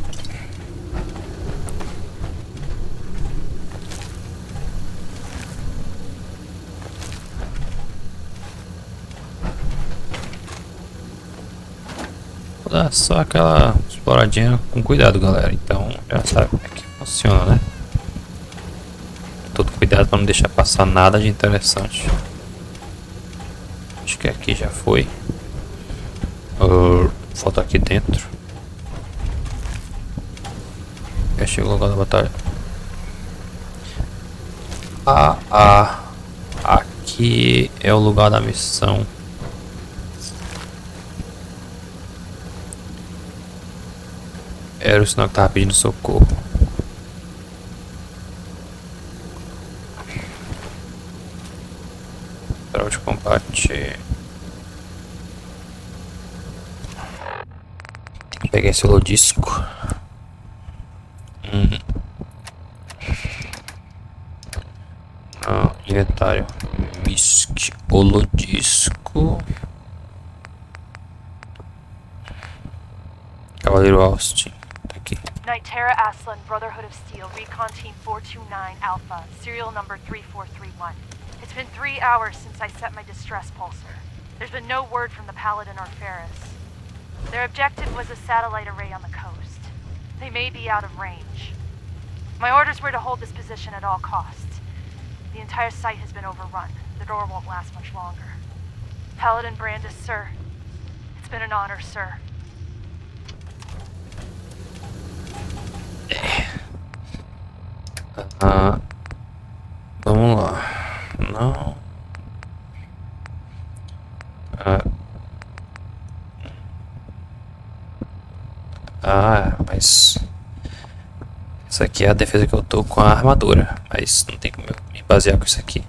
Vou dar só aquela exploradinha com cuidado, galera. Então já sabe como é que funciona, né? Todo cuidado para não deixar passar nada de interessante. Acho que aqui já foi. Falta aqui dentro. Já chegou o lugar da batalha. Aqui é o lugar da missão. Era o sinal que tava pedindo socorro. Troca de combate. Peguei esse holodisco. Inventário. Misk. Holodisco. Cavaleiro Austin. Tá aqui. Nightera Aslan, Brotherhood of Steel, Recon Team 429 Alpha, serial number 3431. It's been 3 hours since I set my distress pulsar. There's been no word from the Paladin or Ferris. Their objective was a satellite array on the coast. They may be out of range. My orders were to hold this position at all costs. The entire site has been overrun. The door won't last much longer. Paladin Brandis, sir. It's been an honor, sir. Vamos lá. Não. Mas isso aqui é a defesa que eu tô com a armadura, mas não tem como eu me basear com isso aqui.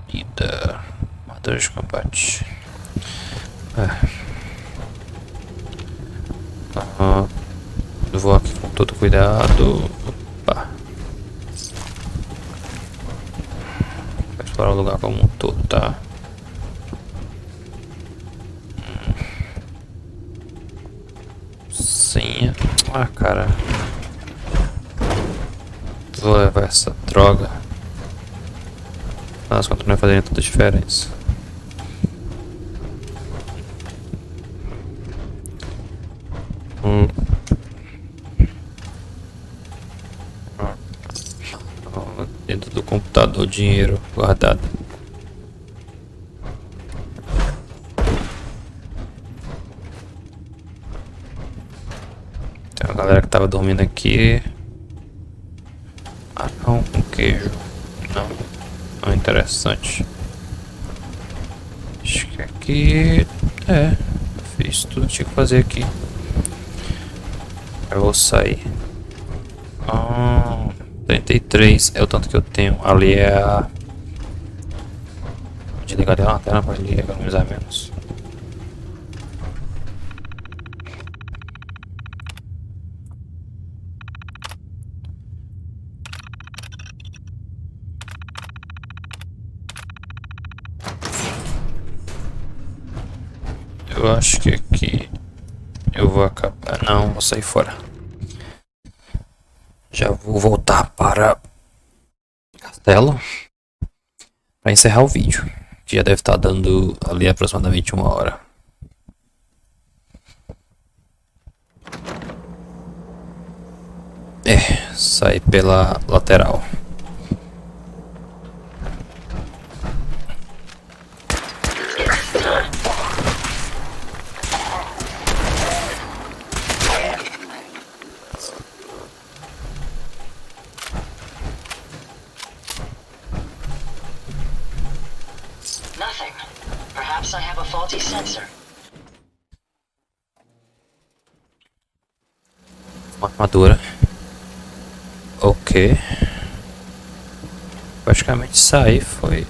Vida, armadura de combate. Eu vou aqui com todo cuidado. Opa. Vou explorar o lugar como um todo, tá? Senha. Cara. Vou levar essa droga. As contas não vai fazer tanta diferença. Dentro do computador, dinheiro guardado. Tem uma galera que tava dormindo aqui. Não, um queijo. Não, interessante. Acho que aqui fiz tudo que tinha que fazer aqui. Eu vou sair. 33 é o tanto que eu tenho. Ali é a... Desligar a lanterna para ele economizar menos. Eu acho que aqui eu vou acabar. Não, vou sair fora. Já vou voltar para o castelo para encerrar o vídeo, que já deve estar dando ali aproximadamente 1 hora. Sair pela lateral. Nothing. Perhaps I have a faulty sensor. Uma armadura. Ok. Praticamente sair foi.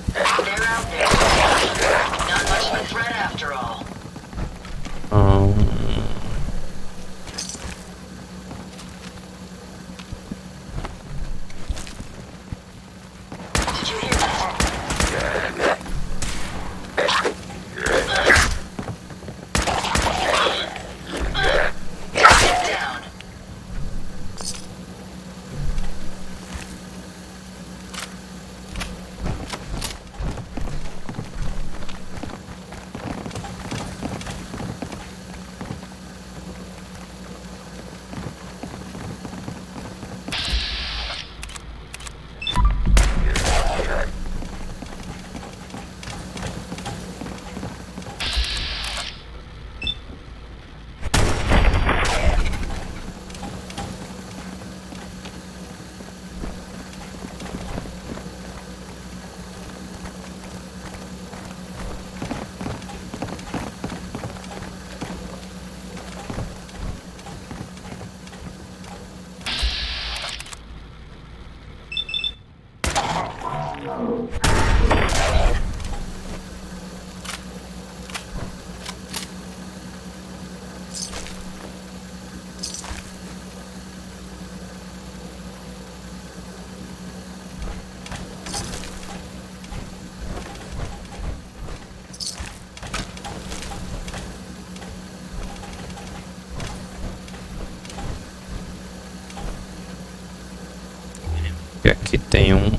E aqui tem um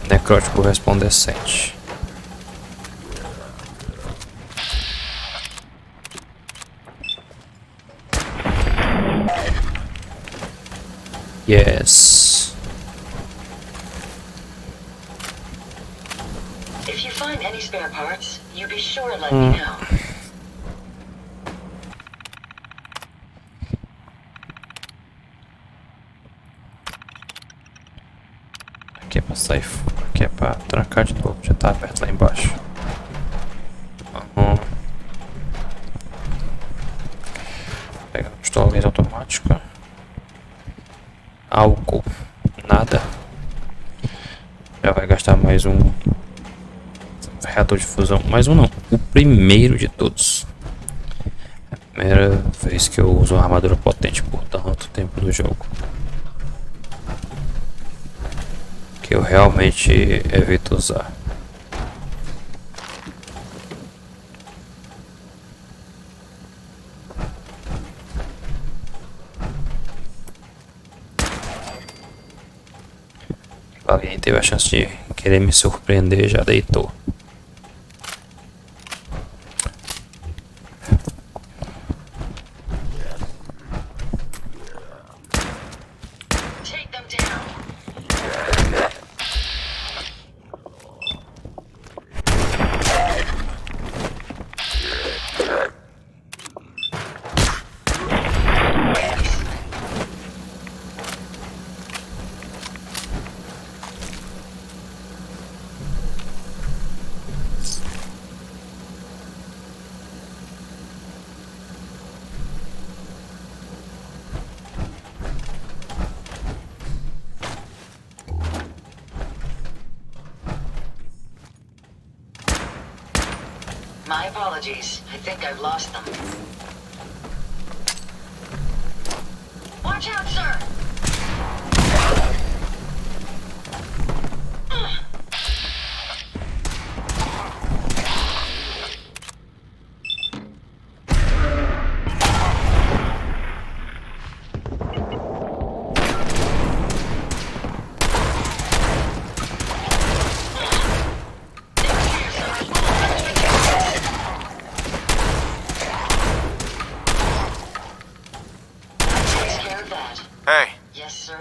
necrótico resplandecente. Yes. If you find any spare parts, you be sure to let me know. Aqui é pra sair fora, aqui é pra trancar de novo, já tá aberto lá embaixo. Vamos pegar a pistola automática. Álcool, nada. Já vai gastar mais um reator de fusão. Mais um não, o primeiro de todos. É a primeira vez que eu uso uma armadura potente por tanto tempo no jogo. Que eu realmente evito usar. Alguém teve a chance de querer me surpreender, já deitou. My apologies. I think I've lost them. Watch out, sir! Hey. Yes, sir?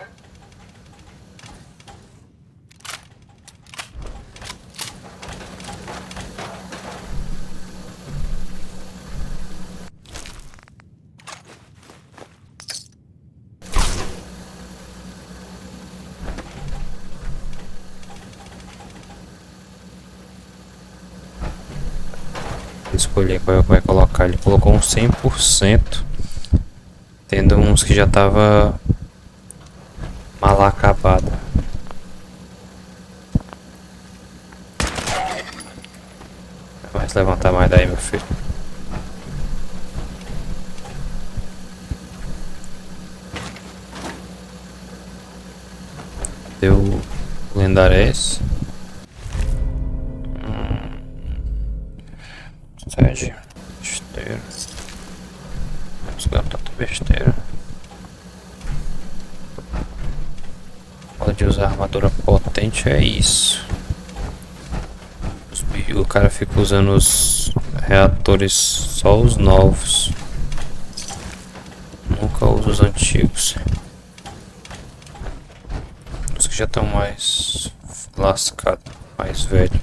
Escolher qual vai colocar. Ele colocou um 100%, tendo uns que já tava mal acabado. Vai se levantar mais daí, meu filho. Deu o lendário é esse. Sede, besteira. Vamos ganhar tanta besteira. Pode usar armadura potente, é isso. O cara fica usando os reatores, só os novos. Nunca usa os antigos. Os que já estão mais lascados, mais velhos.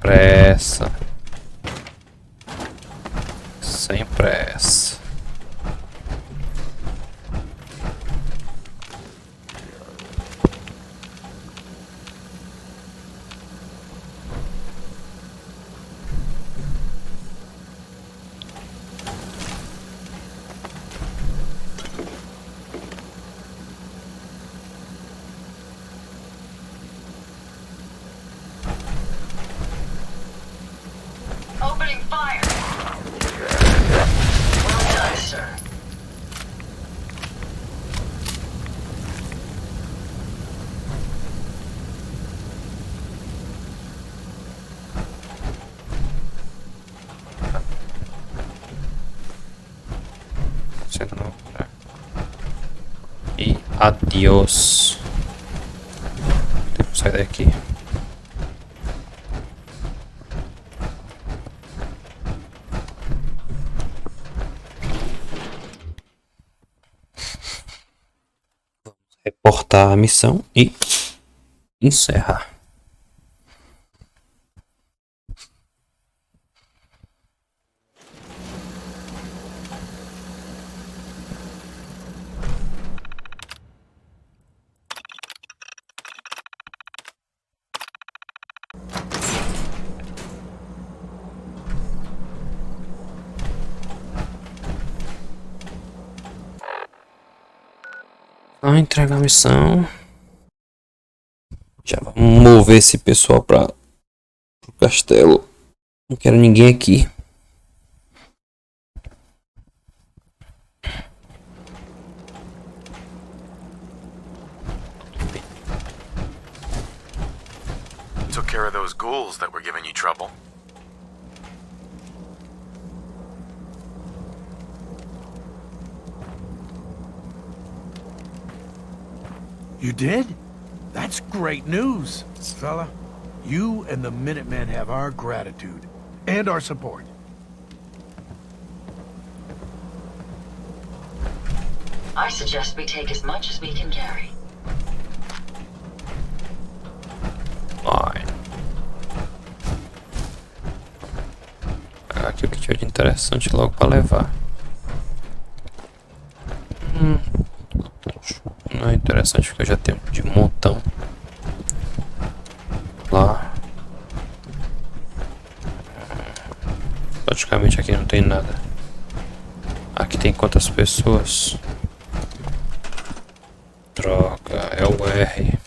Pressa, sem pressa. Adiós. Tem que sair daqui. Reportar a missão e encerrar. Entregar a missão. Já vamos mover esse pessoal para o castelo. Não quero ninguém aqui. Took care of those ghouls that were giving you trouble. You did? That's great news, fella. You and the Minutemen have our gratitude and our support. I suggest we take as much as we can carry. Vai. Pegar aqui o que tiver de interessante logo para levar. Não é interessante porque eu já tenho de montão lá. Praticamente aqui não tem nada. Aqui tem quantas pessoas? Droga, é o R.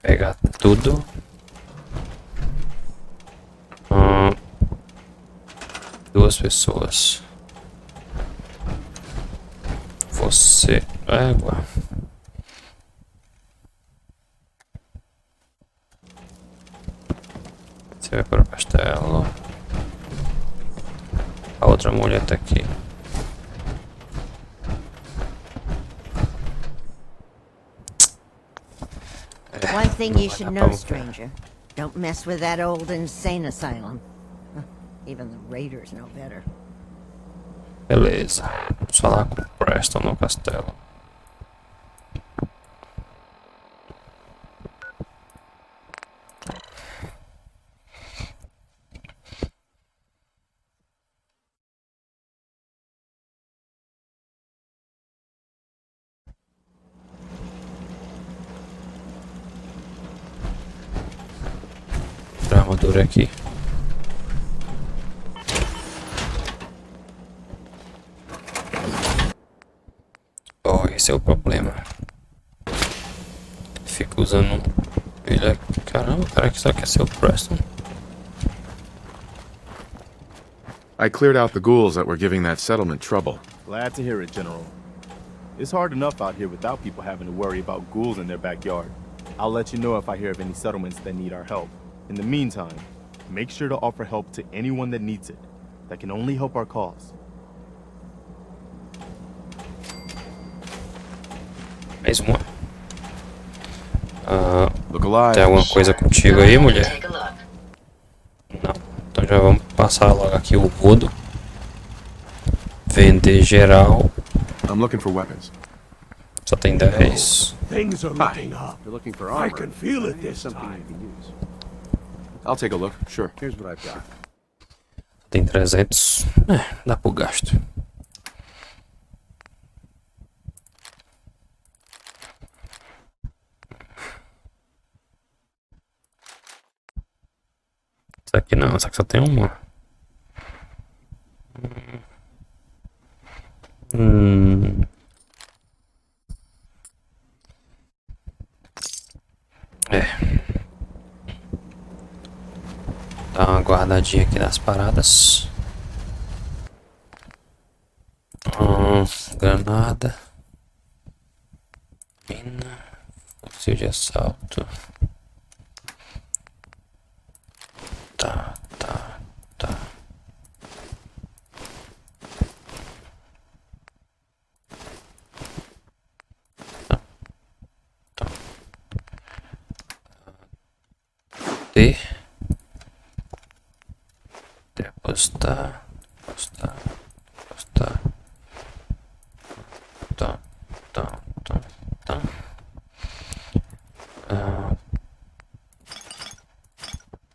Pegar tudo. Duas pessoas. Você, água. Você vai para o castelo. A outra mulher tá aqui. One thing you should know, stranger. Don't mess with that old insane asylum. Even the raiders know better. Beleza, vamos falar com o Preston no castelo. A armadura aqui. Esse é o problema. Fico usando ele aqui. Caramba, o cara que só quer ser o Preston. I cleared out the ghouls that were giving that settlement trouble. Glad to hear it, General. It's hard enough out here without people having to worry about ghouls in their backyard. I'll let you know if I hear of any settlements that need our help. In the meantime, make sure to offer help to anyone that needs it. That can only help our cause. Mais uma. Tem alguma coisa contigo aí, mulher? Não. Então já vamos passar logo aqui o rodo. Vender geral. I'm looking for weapons. Só tem 10. Things are looking up. You're looking for I armor. can feel it this Something time. you can use. I'll take a look. Sure. Here's what I've got. Tem 300. Dá pro gasto. Essa aqui não, essa aqui só tem uma. Dá uma guardadinha aqui nas paradas. Granada. Mina. Fuzil de assalto. Tá. T. Postar. Postar. Postar. Tá. Tá. Tá. Tá.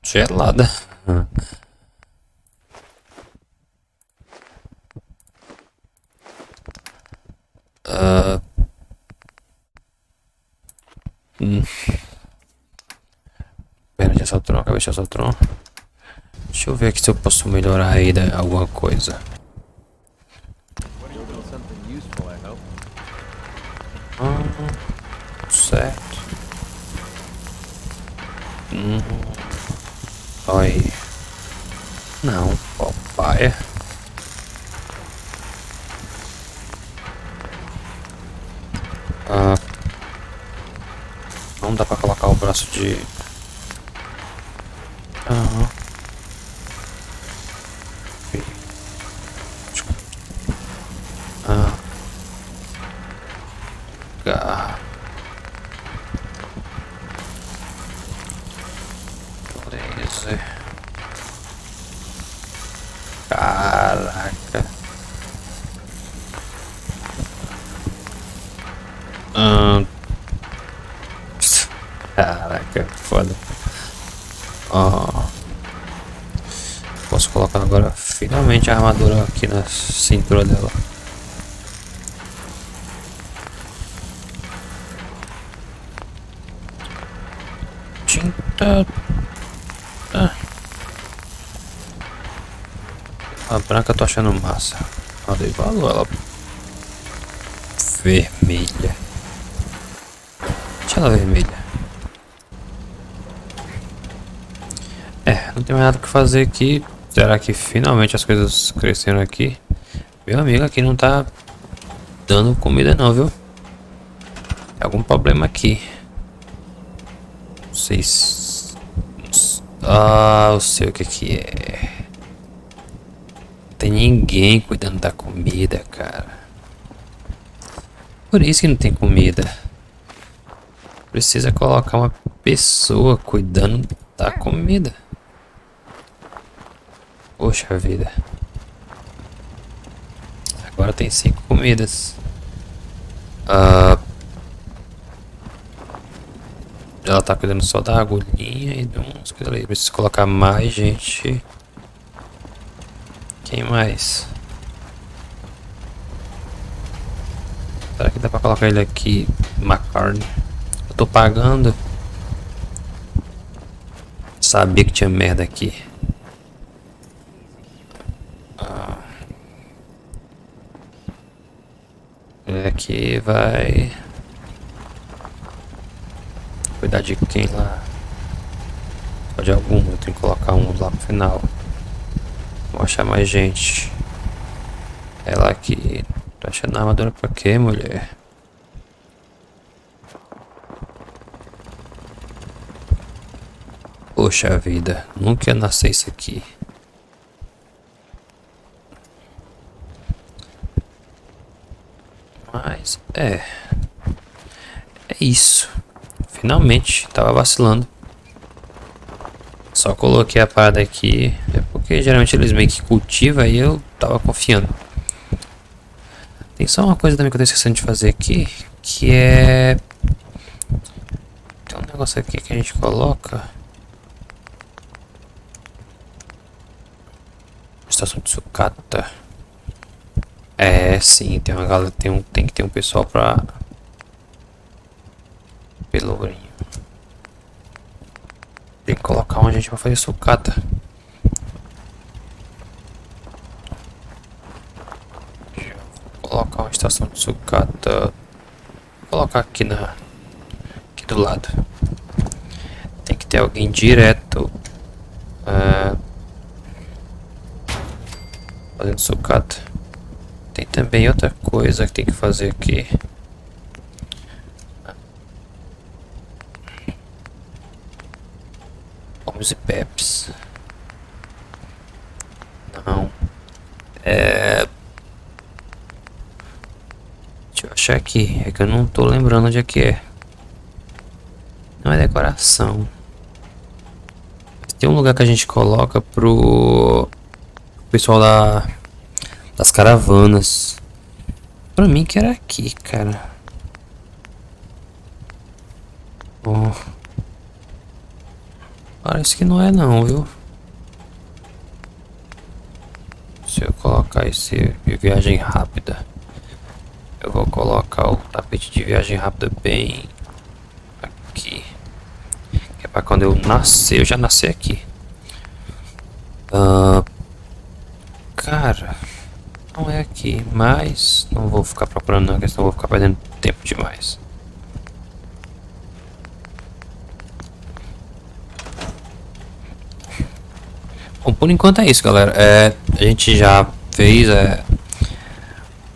Gelada. Pera, já saltou, acabei de saltar. Deixa eu ver aqui se eu posso melhorar aí alguma coisa. Certo. Oi. Não, papai. Não dá pra colocar o braço de... Beleza. Caraca. Caraca, foda. Posso colocar agora finalmente a armadura aqui na cintura dela. Tinta. A branca eu tô achando massa. Eu dei valor, ela vermelha. Deixa ela vermelha. Não tem mais nada que fazer aqui. Será que finalmente as coisas cresceram aqui? Meu amigo, aqui não tá dando comida não, viu? Tem algum problema aqui. Vocês... eu sei o que é. Não tem ninguém cuidando da comida, cara. Por isso que não tem comida. Precisa colocar uma pessoa cuidando da comida. Poxa vida. Agora tem 5 comidas. Ela tá cuidando só da agulhinha e de umas coisas ali. Preciso colocar mais gente. Quem mais? Será que dá pra colocar ele aqui? McCartney. Eu tô pagando. Sabia que tinha merda aqui. Aqui vai cuidar de quem lá? Só de algum, eu tenho que colocar um lá no final. Vou achar mais gente. Ela aqui. Tá achando a armadura pra quê, mulher? Poxa vida, nunca ia nascer isso aqui. Mas é isso. Finalmente, tava vacilando. Só coloquei a parada aqui. É porque geralmente eles meio que cultivam e eu tava confiando. Tem só uma coisa também que eu tô esquecendo de fazer aqui. Que é... Tem um negócio aqui que a gente coloca. Estação de sucata. É, sim, tem uma galera, tem que ter um pessoal pra pelourinho. Tem que colocar uma gente pra fazer sucata. Vou colocar uma estação de sucata. Vou colocar aqui aqui do lado. Tem que ter alguém direto fazendo sucata. Tem também outra coisa que tem que fazer aqui. Vamos e peps. Não. Deixa eu achar aqui. É que eu não tô lembrando onde é que é. Não é decoração. Tem um lugar que a gente coloca pro pessoal das caravanas. Pra mim que era aqui, cara. Bom, parece que não é não, viu? Se eu colocar esse de viagem rápida, eu vou colocar o tapete de viagem rápida bem aqui. Que é pra quando eu nascer, eu já nasci aqui. Cara, não é aqui, mas não vou ficar procurando não, porque senão eu vou ficar perdendo tempo demais. Bom, por enquanto é isso, galera. A gente já fez,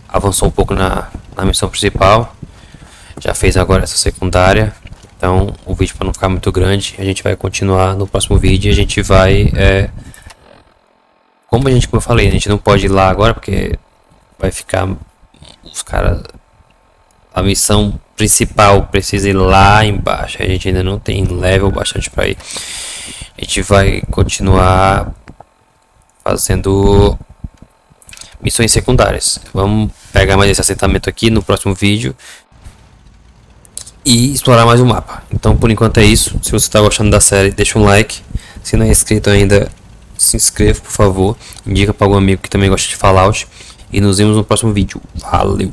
avançou um pouco na missão principal. Já fez agora essa secundária. Então, o vídeo, para não ficar muito grande, a gente vai continuar no próximo vídeo. A gente vai, como eu falei, a gente não pode ir lá agora porque vai ficar os caras. A missão principal precisa ir lá embaixo. A gente ainda não tem level bastante para ir. A gente vai continuar fazendo missões secundárias. Vamos pegar mais esse assentamento aqui no próximo vídeo e explorar mais o mapa. Então, por enquanto é isso. Se você está gostando da série, deixa um like. Se não é inscrito ainda, se inscreva, por favor. Indica para algum amigo que também gosta de Fallout. E nos vemos no próximo vídeo. Valeu!